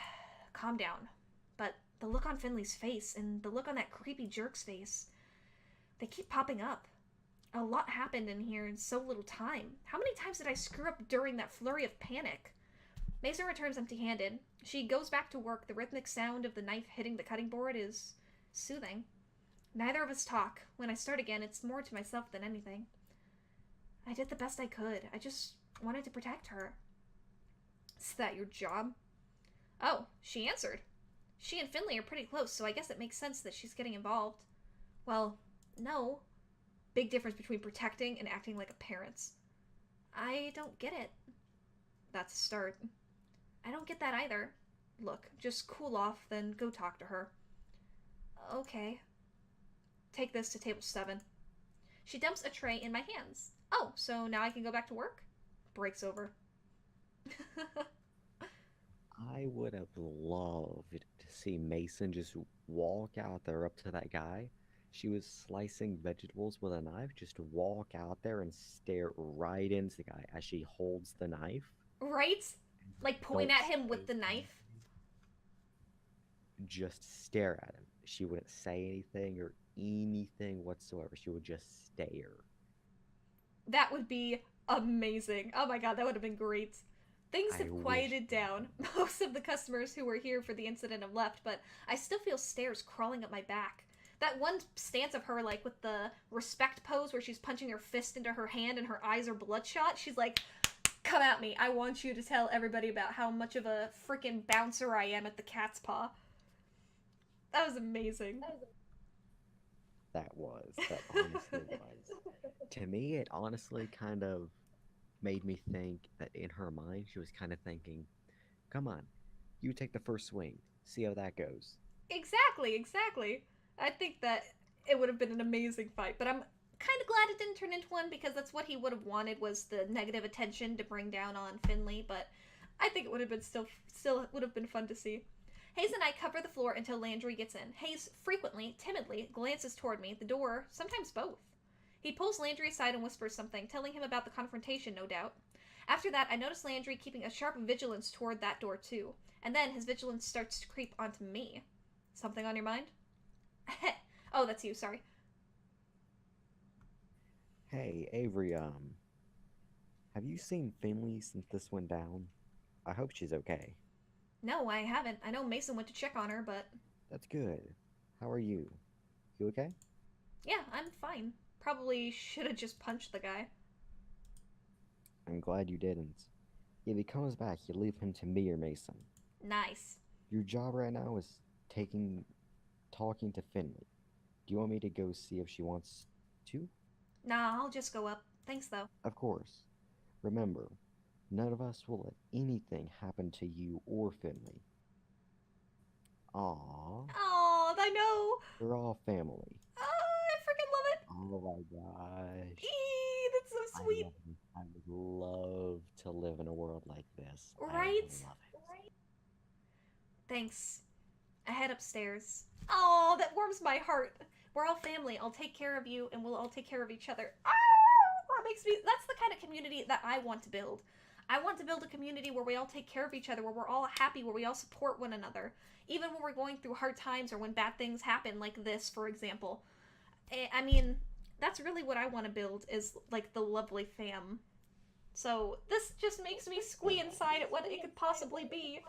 Calm down. But The look on Finley's face and the look on that creepy jerk's face. They keep popping up. A lot happened in here in so little time. How many times did I screw up during that flurry of panic? Mason returns empty-handed. She goes back to work. The rhythmic sound of the knife hitting the cutting board is soothing. Neither of us talk. When I start again, it's more to myself than anything. I did the best I could. I just wanted to protect her. Is that your job? Oh, she answered. She and Finley are pretty close, so I guess it makes sense that she's getting involved. Well, no. Big difference between protecting and acting like a parent. I don't get it. That's a start. I don't get that either. Look, just cool off, then go talk to her. Okay. Take this to table 7. She dumps a tray in my hands. Oh, so now I can go back to work? Breaks over. I would have loved to see Mason just walk out there up to that guy. She was slicing vegetables with a knife, just walk out there and stare right into the guy as she holds the knife. Right? Like point at him with the knife. Just stare at him. She wouldn't say anything or anything whatsoever. She would just stare. That would be amazing. Oh my god, that would have been great. Things have quieted down. Most of the customers who were here for the incident have left, but I still feel stares crawling up my back. That one stance of her, like, with the respect pose where she's punching her fist into her hand and her eyes are bloodshot, she's like, come at me. I want you to tell everybody about how much of a freaking bouncer I am at the cat's paw. That was amazing. That honestly was. To me, it honestly kind of made me think that in her mind, she was kind of thinking, come on, you take the first swing, see how that goes. Exactly. I think that it would have been an amazing fight, but I'm kind of glad it didn't turn into one because that's what he would have wanted, was the negative attention to bring down on Finley, but I think it would have been still would have been fun to see. Hayes and I cover the floor until Landry gets in. Hayes frequently, timidly, glances toward me, the door, sometimes both. He pulls Landry aside and whispers something, telling him about the confrontation, no doubt. After that, I notice Landry keeping a sharp vigilance toward that door, too. And then his vigilance starts to creep onto me. Something on your mind? Oh, that's you, sorry. Hey, Avery, have you seen Finley since this went down? I hope she's okay. No, I haven't. I know Mason went to check on her, but... That's good. How are you? You okay? Yeah, I'm fine. Probably should have just punched the guy. I'm glad you didn't. If he comes back, you leave him to me or Mason. Nice. Your job right now is talking to Finley. Do you want me to go see if she wants to? Nah, I'll just go up. Thanks, though. Of course. Remember, none of us will let anything happen to you or Finley. Aww. Aw, I know. We're all family. Oh, I freaking love it. Oh my gosh. Eee, that's so sweet. I would love to live in a world like this. Right? I love it. Right? Thanks. I head upstairs. Oh, that warms my heart. We're all family. I'll take care of you, and we'll all take care of each other. That's the kind of community that I want to build. I want to build a community where we all take care of each other, where we're all happy, where we all support one another. Even when we're going through hard times or when bad things happen, like this, for example. I mean, that's really what I want to build, is like the lovely fam. So this just makes me squee inside at what it could possibly be.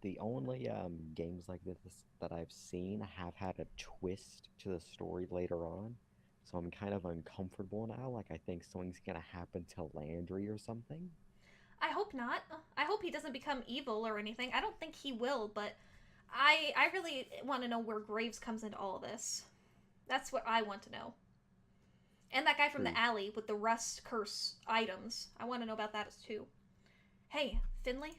The only games like this that I've seen have had a twist to the story later on. So I'm kind of uncomfortable now. Like, I think something's gonna happen to Landry or something. I hope not. I hope he doesn't become evil or anything. I don't think he will, but I really want to know where Graves comes into all of this. That's what I want to know. And that guy from the alley with the rust curse items. I want to know about that too. Hey, Finley?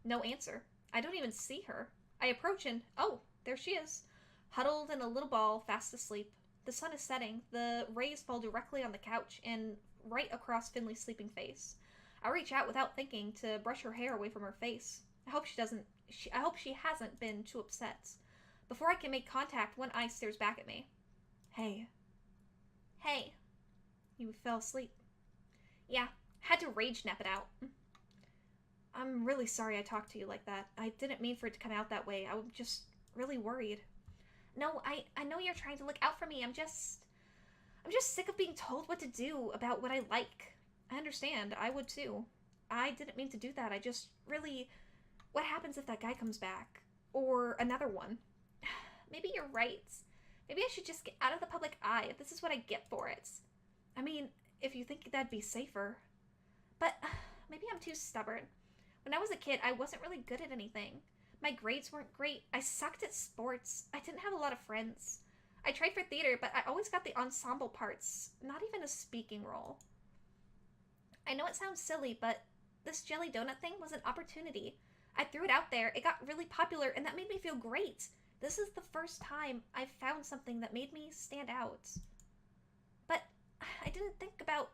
No answer. I don't even see her. I approach and, oh, there she is. Huddled in a little ball, fast asleep. The sun is setting. The rays fall directly on the couch and right across Finley's sleeping face. I reach out without thinking to brush her hair away from her face. I hope she hasn't been too upset. Before I can make contact, one eye stares back at me. Hey. Hey. You fell asleep. Yeah, had to rage nap it out. I'm really sorry I talked to you like that. I didn't mean for it to come out that way. I'm just really worried. No, I know you're trying to look out for me. I'm just sick of being told what to do about what I like. I understand. I would too. I didn't mean to do that. I just really... What happens if that guy comes back? Or another one? Maybe you're right. Maybe I should just get out of the public eye if this is what I get for it. I mean, if you think that'd be safer. But maybe I'm too stubborn. When I was a kid, I wasn't really good at anything. My grades weren't great. I sucked at sports. I didn't have a lot of friends. I tried for theater, but I always got the ensemble parts, not even a speaking role. I know it sounds silly, but this jelly donut thing was an opportunity. I threw it out there, it got really popular, and that made me feel great. This is the first time I've found something that made me stand out. But I didn't think about...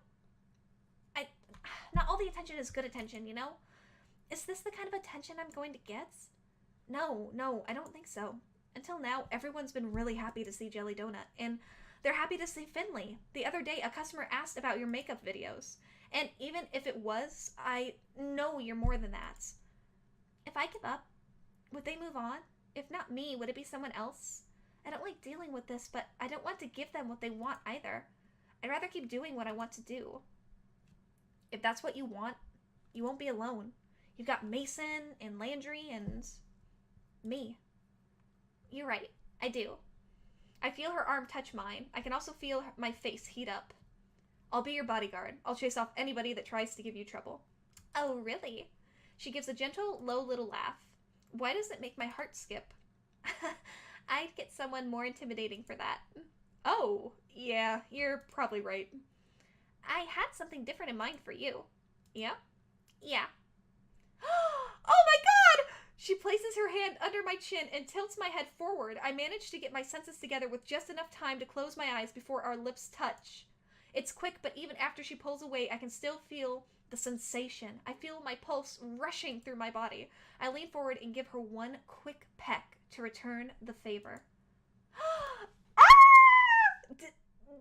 Not all the attention is good attention, you know? Is this the kind of attention I'm going to get? No, I don't think so. Until now, everyone's been really happy to see Jelly Donut, and they're happy to see Finley. The other day, a customer asked about your makeup videos, and even if it was, I know you're more than that. If I give up, would they move on? If not me, would it be someone else? I don't like dealing with this, but I don't want to give them what they want either. I'd rather keep doing what I want to do. If that's what you want, you won't be alone. You've got Mason and Landry and me. You're right, I do. I feel her arm touch mine. I can also feel my face heat up. I'll be your bodyguard. I'll chase off anybody that tries to give you trouble. Oh, really? She gives a gentle, low little laugh. Why does it make my heart skip? I'd get someone more intimidating for that. Oh, yeah, you're probably right. I had something different in mind for you. Yeah? Yeah. Oh my god! She places her hand under my chin and tilts my head forward. I manage to get my senses together with just enough time to close my eyes before our lips touch. It's quick, but even after she pulls away, I can still feel the sensation. I feel my pulse rushing through my body. I lean forward and give her one quick peck to return the favor. Ah!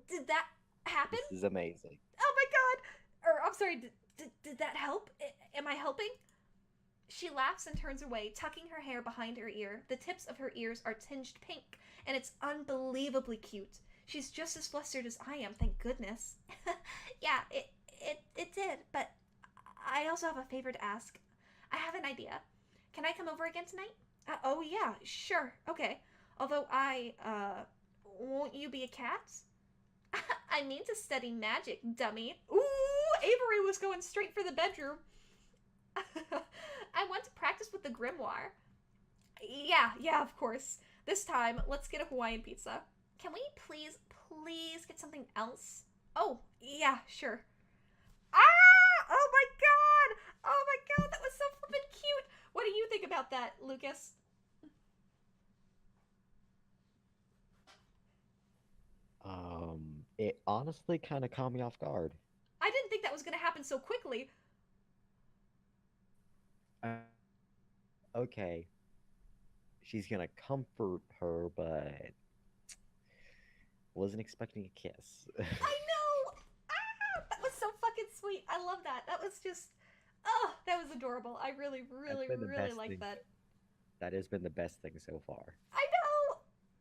Did that happen? This is amazing. Oh my god! I'm sorry, did that help? Am I helping? She laughs and turns away, tucking her hair behind her ear. The tips of her ears are tinged pink, and it's unbelievably cute. She's just as flustered as I am, thank goodness. Yeah, it did, but I also have a favor to ask. I have an idea. Can I come over again tonight? Oh yeah, sure, okay. Although won't you be a cat? I mean to study magic, dummy. Ooh, Avery was going straight for the bedroom. I want to practice with the grimoire. Yeah, of course. This time, let's get a Hawaiian pizza. Can we please get something else? Oh, yeah, sure. Ah! Oh my god, that was so flippin' cute. What do you think about that, Lucas? It honestly kind of caught me off guard. I didn't think that was gonna happen so quickly. Okay, she's gonna comfort her, but wasn't expecting a kiss. I know! Ah! That was so fucking sweet. I love that. That was just... Oh, that was adorable. I really like that. That has been the best thing so far. I know!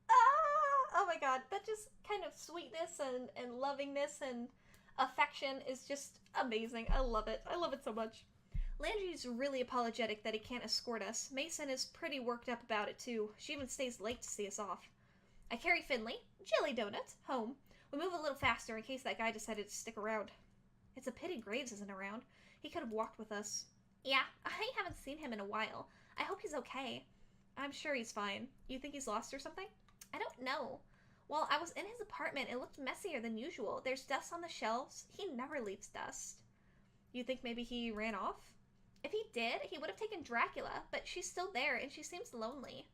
Ah! Oh my god. That just kind of sweetness and lovingness and affection is just amazing. I love it. I love it so much. Landry's really apologetic that he can't escort us. Mason is pretty worked up about it too. She even stays late to see us off. I carry Finley, Jelly Donut, home. We move a little faster in case that guy decided to stick around. It's a pity Graves isn't around. He could have walked with us. Yeah, I haven't seen him in a while. I hope he's okay. I'm sure he's fine. You think he's lost or something? I don't know. While I was in his apartment, it looked messier than usual. There's dust on the shelves. He never leaves dust. You think maybe he ran off? If he did, he would have taken Dracula, but she's still there and she seems lonely.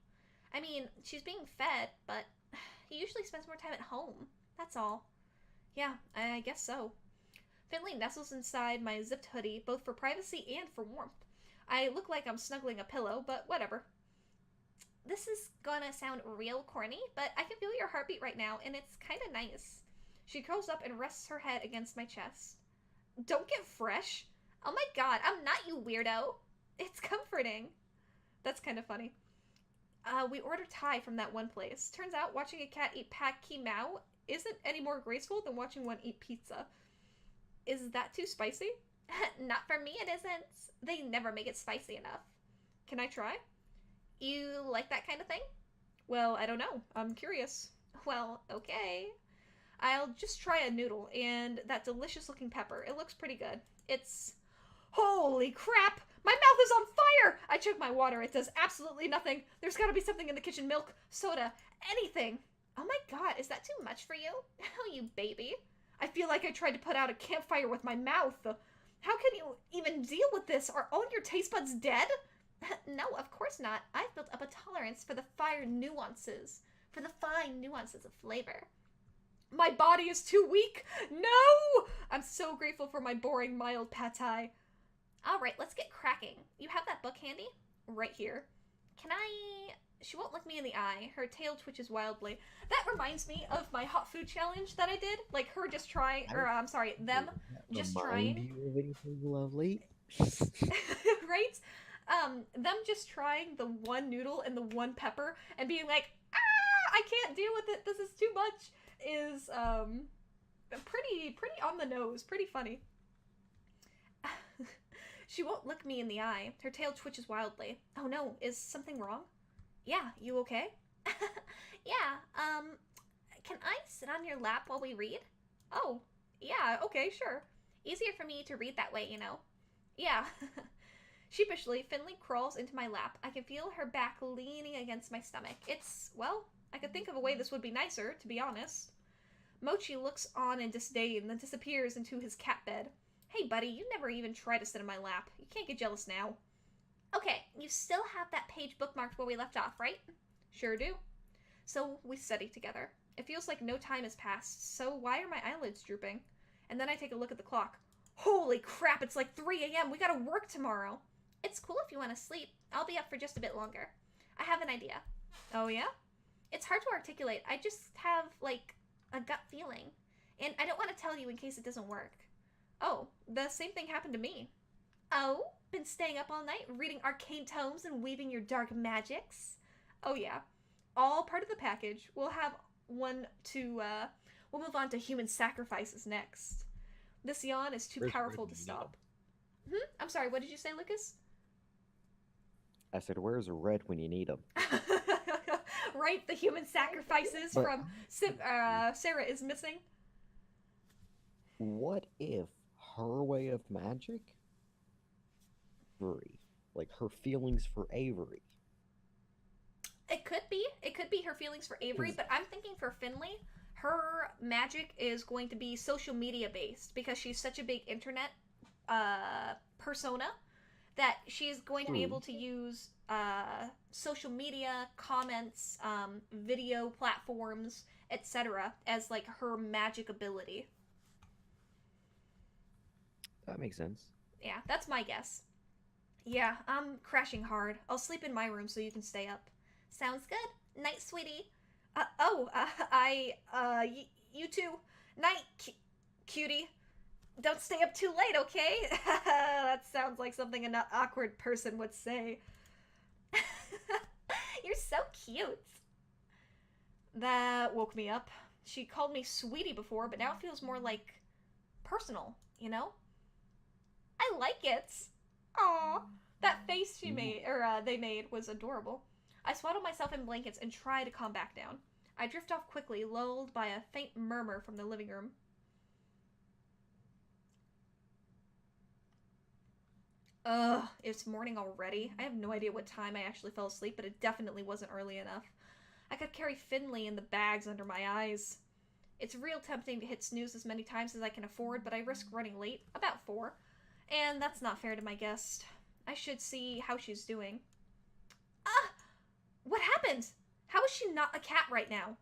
I mean, she's being fed, but he usually spends more time at home. That's all. Yeah, I guess so. Finley nestles inside my zipped hoodie, both for privacy and for warmth. I look like I'm snuggling a pillow, but whatever. This is gonna sound real corny, but I can feel your heartbeat right now, and it's kinda nice. She curls up and rests her head against my chest. Don't get fresh. Oh my god, I'm not, you weirdo. It's comforting. That's kind of funny. We ordered Thai from that one place. Turns out watching a cat eat pak ki mao isn't any more graceful than watching one eat pizza. Is that too spicy? Not for me, it isn't. They never make it spicy enough. Can I try? You like that kind of thing? Well, I don't know. I'm curious. Well, okay. I'll just try a noodle and that delicious looking pepper. It looks pretty good. It's... Holy crap! My mouth is on fire! I chug my water. It does absolutely nothing. There's gotta be something in the kitchen. Milk, soda, anything. Oh my god, is that too much for you? Oh, you baby. I feel like I tried to put out a campfire with my mouth. How can you even deal with this? Are all your taste buds dead? No, of course not. I've built up a tolerance for the fine nuances of flavor. My body is too weak. No! I'm so grateful for my boring, mild pad thai. All right, let's get cracking. You have that book handy? Right here. Can I... She won't look me in the eye. Her tail twitches wildly. That reminds me of my hot food challenge that I did. Like her just trying, or I'm sorry, them just trying. Remind you of anything lovely? Right? Them just trying the one noodle and the one pepper and being like, ah, I can't deal with it. This is too much. Is pretty on the nose. Pretty funny. She won't look me in the eye. Her tail twitches wildly. Oh no, is something wrong? Yeah, you okay? Yeah, can I sit on your lap while we read? Oh, yeah, okay, sure. Easier for me to read that way, you know. Yeah. Sheepishly, Finley crawls into my lap. I can feel her back leaning against my stomach. It's, well, I could think of a way this would be nicer, to be honest. Mochi looks on in disdain, then disappears into his cat bed. Hey, buddy, you never even try to sit in my lap. You can't get jealous now. Okay, you still have that page bookmarked where we left off, right? Sure do. So we study together. It feels like no time has passed, so why are my eyelids drooping? And then I take a look at the clock. Holy crap, it's like 3 a.m. We gotta work tomorrow. It's cool if you want to sleep. I'll be up for just a bit longer. I have an idea. Oh, yeah? It's hard to articulate. I just have, like, a gut feeling. And I don't want to tell you in case it doesn't work. Oh, the same thing happened to me. Oh? Been staying up all night, reading arcane tomes and weaving your dark magics? Oh, yeah. All part of the package. We'll move on to human sacrifices next. This yawn is too powerful to stop. I'm sorry, what did you say, Lucas? I said, where's red when you need them? Right, the human sacrifices from Sarah is missing. What if her way of magic? Avery. Like her feelings for Avery. It could be her feelings for Avery, but I'm thinking for Finley, her magic is going to be social media based because she's such a big internet persona that she's going to be able to use social media, comments, video platforms, etc. as like her magic ability. That makes sense. Yeah, that's my guess. Yeah, I'm crashing hard. I'll sleep in my room so you can stay up. Sounds good. Night, sweetie. You too. Night, cutie. Don't stay up too late, okay? That sounds like something an awkward person would say. You're so cute. That woke me up. She called me sweetie before, but now it feels more like personal, you know? I like it. Aw, that face she made, or they made, was adorable. I swaddle myself in blankets and try to calm back down. I drift off quickly, lulled by a faint murmur from the living room. Ugh, it's morning already. I have no idea what time I actually fell asleep, but it definitely wasn't early enough. I could carry Finley in the bags under my eyes. It's real tempting to hit snooze as many times as I can afford, but I risk running late, about 4. And that's not fair to my guest. I should see how she's doing. Ah! What happened? How is she not a cat right now?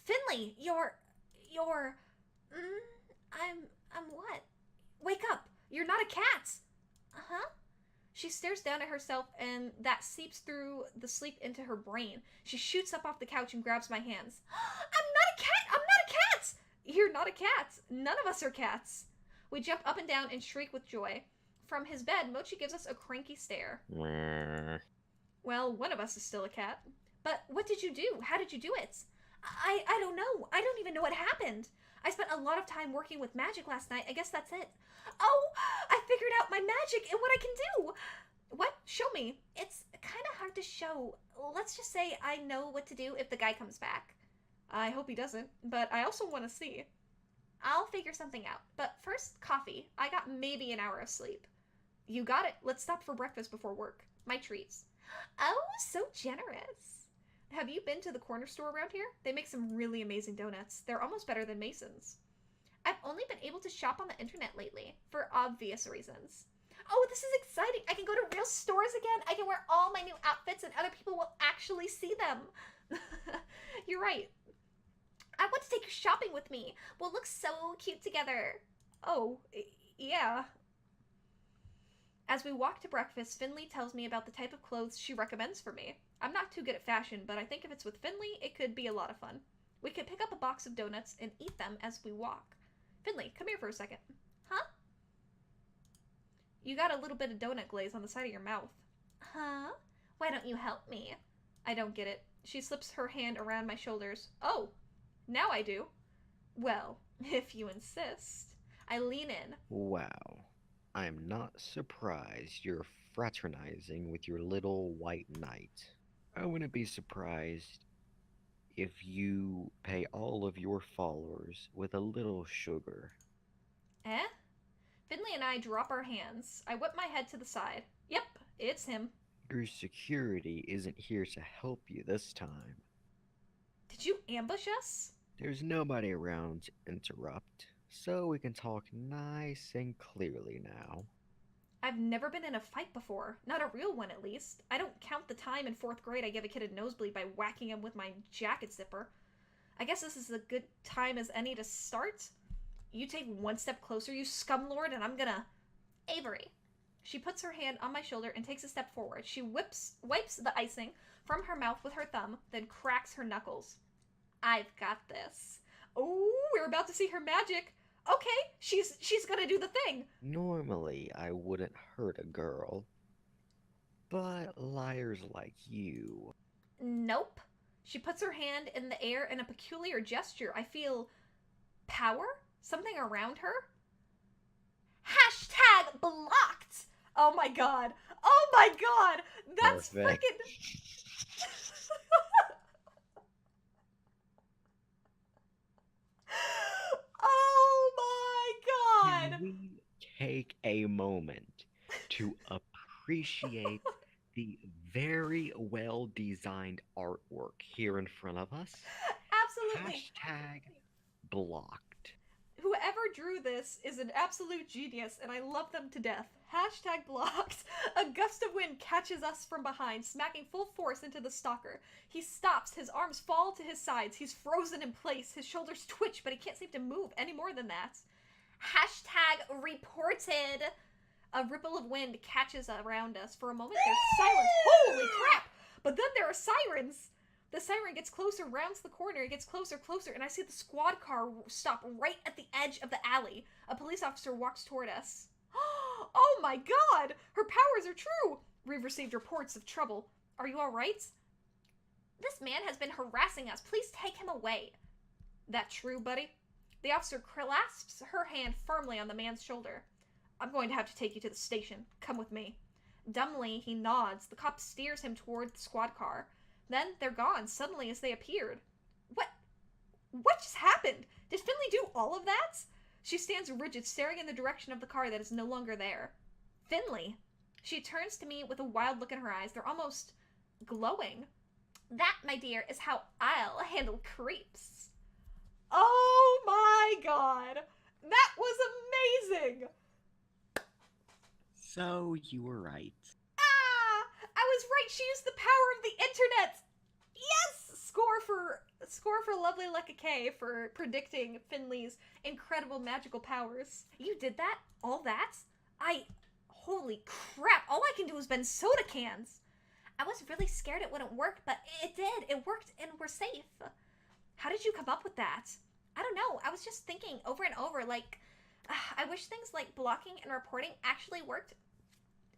Finley, I'm what? Wake up! You're not a cat! Uh-huh. She stares down at herself and that seeps through the sleep into her brain. She shoots up off the couch and grabs my hands. I'm not a cat! I'm not a cat! You're not a cat. None of us are cats. We jump up and down and shriek with joy. From his bed, Mochi gives us a cranky stare. Meh. Well, one of us is still a cat. But what did you do? How did you do it? I don't know. I don't even know what happened. I spent a lot of time working with magic last night. I guess that's it. Oh, I figured out my magic and what I can do. What? Show me. It's kind of hard to show. Let's just say I know what to do if the guy comes back. I hope he doesn't, but I also want to see. I'll figure something out. But first, coffee. I got maybe an hour of sleep. You got it. Let's stop for breakfast before work. My treats. Oh, so generous. Have you been to the corner store around here? They make some really amazing donuts. They're almost better than Mason's. I've only been able to shop on the internet lately, for obvious reasons. Oh, this is exciting. I can go to real stores again. I can wear all my new outfits and other people will actually see them. You're right. I want to take you shopping with me. We'll look so cute together. Oh, yeah. As we walk to breakfast, Finley tells me about the type of clothes she recommends for me. I'm not too good at fashion, but I think if it's with Finley, it could be a lot of fun. We could pick up a box of donuts and eat them as we walk. Finley, come here for a second. Huh? You got a little bit of donut glaze on the side of your mouth. Huh? Why don't you help me? I don't get it. She slips her hand around my shoulders. Oh, now I do. Well, if you insist. I lean in. Wow. I'm not surprised you're fraternizing with your little white knight. I wouldn't be surprised if you pay all of your followers with a little sugar. Eh? Finley and I drop our hands. I whip my head to the side. Yep, it's him. Your security isn't here to help you this time. Did you ambush us? There's nobody around to interrupt, so we can talk nice and clearly now. I've never been in a fight before. Not a real one, at least. I don't count the time in 4th grade I gave a kid a nosebleed by whacking him with my jacket zipper. I guess this is a good time as any to start. You take one step closer, you scumlord, and I'm gonna... Avery. She puts her hand on my shoulder and takes a step forward. She wipes the icing from her mouth with her thumb, then cracks her knuckles. I've got this. Oh, we're about to see her magic. Okay, she's gonna do the thing. Normally, I wouldn't hurt a girl, but liars like you... Nope. She puts her hand in the air in a peculiar gesture. I feel power? Something around her? Hashtag blocked! Oh my god. Oh my god! That's Perfect. freaking... Oh my god! Can we take a moment to appreciate the very well-designed artwork here in front of us? Absolutely. Hashtag blocked. Whoever drew this is an absolute genius, and I love them to death. Hashtag blocked. A gust of wind catches us from behind, smacking full force into the stalker. He stops, his arms fall to his sides, he's frozen in place, his shoulders twitch, but he can't seem to move any more than that. Hashtag reported. A ripple of wind catches around us. For a moment, there's silence. Holy crap! But then there are sirens. The siren gets closer, rounds the corner, it gets closer, and I see the squad car stop right at the edge of the alley. A police officer walks toward us. Oh my god! Her powers are true! We've received reports of trouble. Are you alright? This man has been harassing us. Please take him away. That true, buddy? The officer clasps her hand firmly on the man's shoulder. I'm going to have to take you to the station. Come with me. Dumbly, he nods. The cop steers him toward the squad car. Then they're gone, suddenly as they appeared. What just happened? Did Finley do all of that? She stands rigid, staring in the direction of the car that is no longer there. Finley. She turns to me with a wild look in her eyes. They're almost glowing. That, my dear, is how I'll handle creeps. Oh my god! That was amazing! So you were right. Ah! I was right, she used the power of the internet! Yes! Score for lovely Lucky K for predicting Finley's incredible magical powers. You did that? All that? Holy crap, all I can do is bend soda cans! I was really scared it wouldn't work, but it did. It worked and we're safe. How did you come up with that? I don't know. I was just thinking over and over, like, I wish things like blocking and reporting actually worked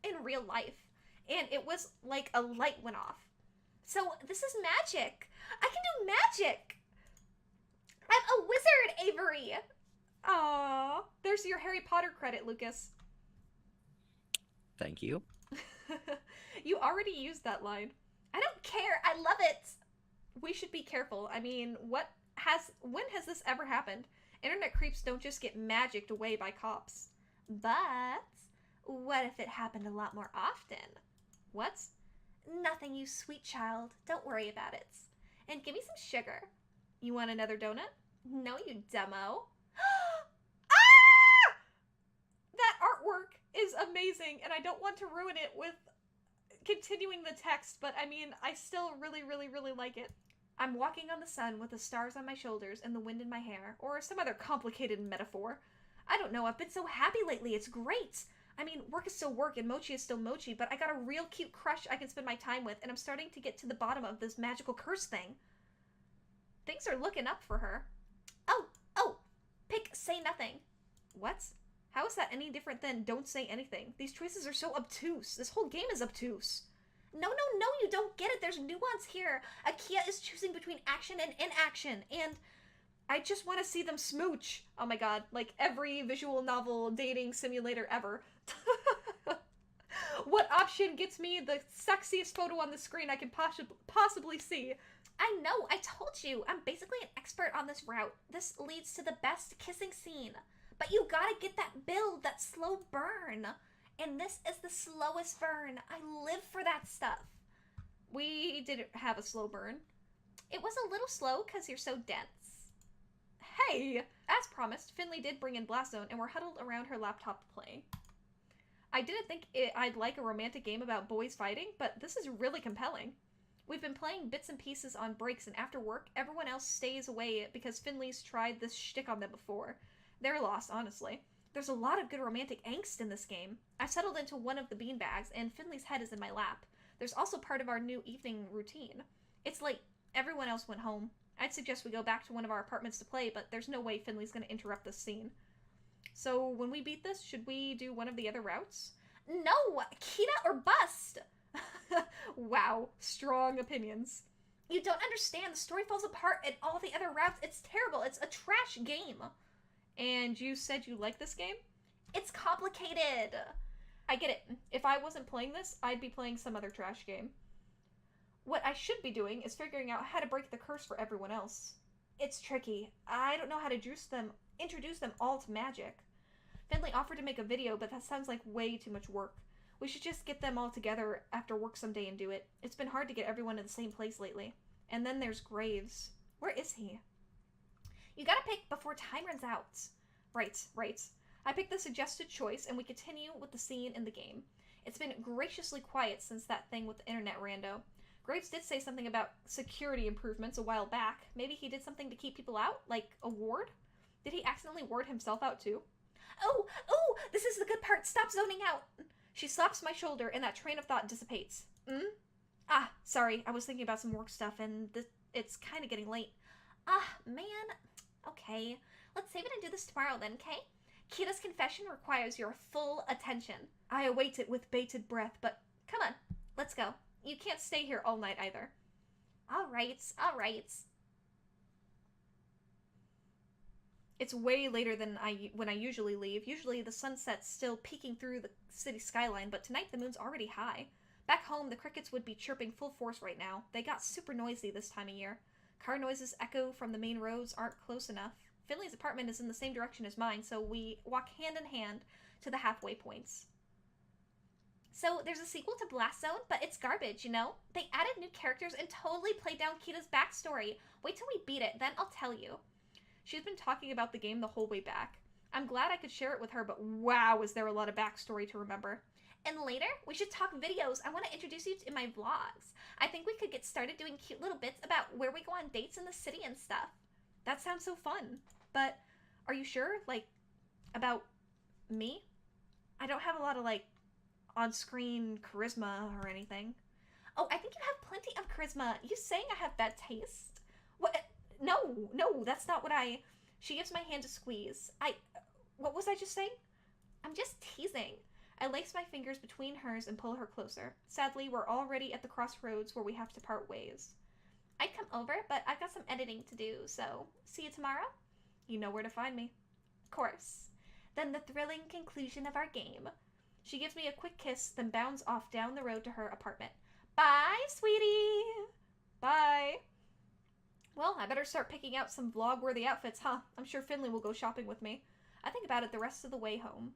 in real life. And it was like a light went off. So this is magic. I can do magic. I'm a wizard, Avery. Aww. There's your Harry Potter credit, Lucas. Thank you. You already used that line. I don't care. I love it. We should be careful. I mean, when has this ever happened? Internet creeps don't just get magicked away by cops. But what if it happened a lot more often? What? Nothing, you sweet child. Don't worry about it. And give me some sugar. You want another donut? No, you dumbo. Ah! That artwork is amazing, and I don't want to ruin it with continuing the text, but I mean, I still really, really, really like it. I'm walking on the sun with the stars on my shoulders and the wind in my hair, or some other complicated metaphor. I don't know, I've been so happy lately, it's great! I mean, work is still work and mochi is still mochi, but I got a real cute crush I can spend my time with, and I'm starting to get to the bottom of this magical curse thing. Things are looking up for her. Oh! Pick say nothing. What? How is that any different than don't say anything? These choices are so obtuse. This whole game is obtuse. No, you don't get it. There's nuance here. Akia is choosing between action and inaction, and I just want to see them smooch. Oh my god, like every visual novel dating simulator ever. What option gets me the sexiest photo on the screen I can possibly see? I know, I told you. I'm basically an expert on this route. This leads to the best kissing scene. But you gotta get that build, that slow burn. And this is the slowest burn. I live for that stuff. We didn't have a slow burn. It was a little slow because you're so dense. Hey! As promised, Finley did bring in Blast Zone and we're huddled around her laptop playing. I didn't think I'd like a romantic game about boys fighting, but this is really compelling. We've been playing bits and pieces on breaks, and after work, everyone else stays away because Finley's tried this shtick on them before. They're lost, honestly. There's a lot of good romantic angst in this game. I've settled into one of the beanbags, and Finley's head is in my lap. There's also part of our new evening routine. It's late. Everyone else went home. I'd suggest we go back to one of our apartments to play, but there's no way Finley's going to interrupt this scene. So, when we beat this, should we do one of the other routes? No! Kita or bust! Wow, strong opinions. You don't understand. The story falls apart in all the other routes. It's terrible. It's a trash game. And you said you like this game? It's complicated. I get it. If I wasn't playing this, I'd be playing some other trash game. What I should be doing is figuring out how to break the curse for everyone else. It's tricky. I don't know how to introduce them all to magic. Finley offered to make a video, but that sounds like way too much work. We should just get them all together after work someday and do it. It's been hard to get everyone in the same place lately. And then there's Graves. Where is he? You gotta pick before time runs out. Right. I picked the suggested choice, and we continue with the scene in the game. It's been graciously quiet since that thing with the internet rando. Graves did say something about security improvements a while back. Maybe he did something to keep people out? Like a ward? Did he accidentally ward himself out too? Oh, this is the good part. Stop zoning out. She slaps my shoulder and that train of thought dissipates. Ah, sorry. I was thinking about some work stuff and it's kind of getting late. Ah, man. Okay. Let's save it and do this tomorrow then, okay? Kita's confession requires your full attention. I await it with bated breath, but come on. Let's go. You can't stay here all night either. All right. It's way later than when I usually leave. Usually the sunset's still peeking through the city skyline, but tonight the moon's already high. Back home, the crickets would be chirping full force right now. They got super noisy this time of year. Car noises echo from the main roads aren't close enough. Finley's apartment is in the same direction as mine, so we walk hand in hand to the halfway points. So there's a sequel to Blast Zone, but it's garbage, you know? They added new characters and totally played down Kita's backstory. Wait till we beat it, then I'll tell you. She's been talking about the game the whole way back. I'm glad I could share it with her, but wow, is there a lot of backstory to remember. And later, we should talk videos. I want to introduce you to my vlogs. I think we could get started doing cute little bits about where we go on dates in the city and stuff. That sounds so fun. But are you sure? Like, about me? I don't have a lot of, like, on-screen charisma or anything. Oh, I think you have plenty of charisma. You saying I have bad taste? What? No, that's not what I... She gives my hand a squeeze. What was I just saying? I'm just teasing. I lace my fingers between hers and pull her closer. Sadly, we're already at the crossroads where we have to part ways. I'd come over, but I've got some editing to do, so see you tomorrow? You know where to find me. Of course. Then the thrilling conclusion of our game. She gives me a quick kiss, then bounds off down the road to her apartment. Bye, sweetie! Bye. Well, I better start picking out some vlog-worthy outfits, huh? I'm sure Finley will go shopping with me. I think about it the rest of the way home.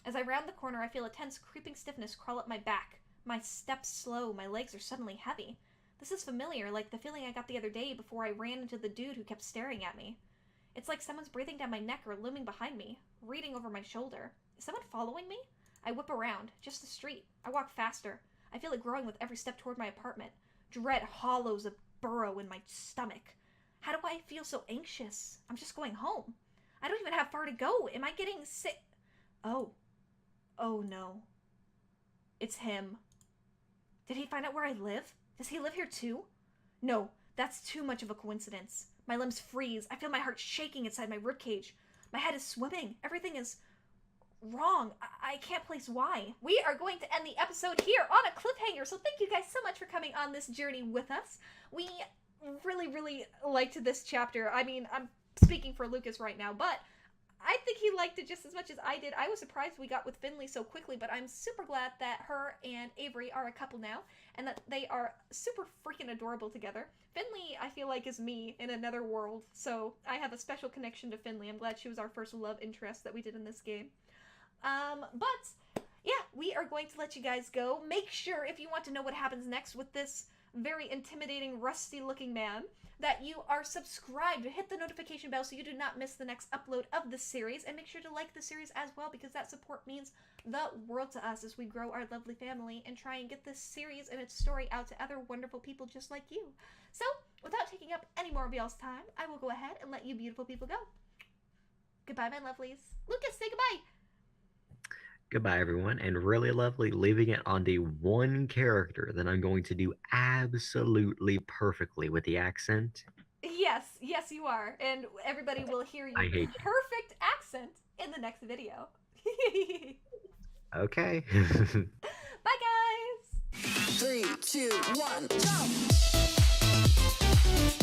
As I round the corner, I feel a tense, creeping stiffness crawl up my back. My steps slow, my legs are suddenly heavy. This is familiar, like the feeling I got the other day before I ran into the dude who kept staring at me. It's like someone's breathing down my neck or looming behind me, reading over my shoulder. Is someone following me? I whip around, just the street. I walk faster. I feel it growing with every step toward my apartment. Dread hollows a burrow in my stomach. How do I feel so anxious? I'm just going home. I don't even have far to go. Am I getting sick? Oh. Oh no. It's him. Did he find out where I live? Does he live here too? No, that's too much of a coincidence. My limbs freeze. I feel my heart shaking inside my ribcage. My head is swimming. Everything is wrong. I can't place why. We are going to end the episode here on a cliffhanger, so thank you guys so much for coming on this journey with us. We really liked this chapter. I mean, I'm speaking for Lucas right now, but I think he liked it just as much as I did. I was surprised we got with Finley so quickly, but I'm super glad that her and Avery are a couple now, and that they are super freaking adorable together. Finley, I feel like, is me in another world, so I have a special connection to Finley. I'm glad she was our first love interest that we did in this game. But yeah, we are going to let you guys go. Make sure, if you want to know what happens next with this very intimidating, rusty-looking man, that you are subscribed. Hit the notification bell so you do not miss the next upload of this series, and make sure to like the series as well, because that support means the world to us as we grow our lovely family and try and get this series and its story out to other wonderful people just like you. So, without taking up any more of y'all's time, I will go ahead and let you beautiful people go. Goodbye, my lovelies. Lucas, say goodbye. Goodbye, everyone, and really lovely leaving it on the one character that I'm going to do absolutely perfectly with the accent. Yes, you are. And everybody will hear your I hate you. perfect accent in the next video. Okay. Bye, guys! 3, 2, 1, jump!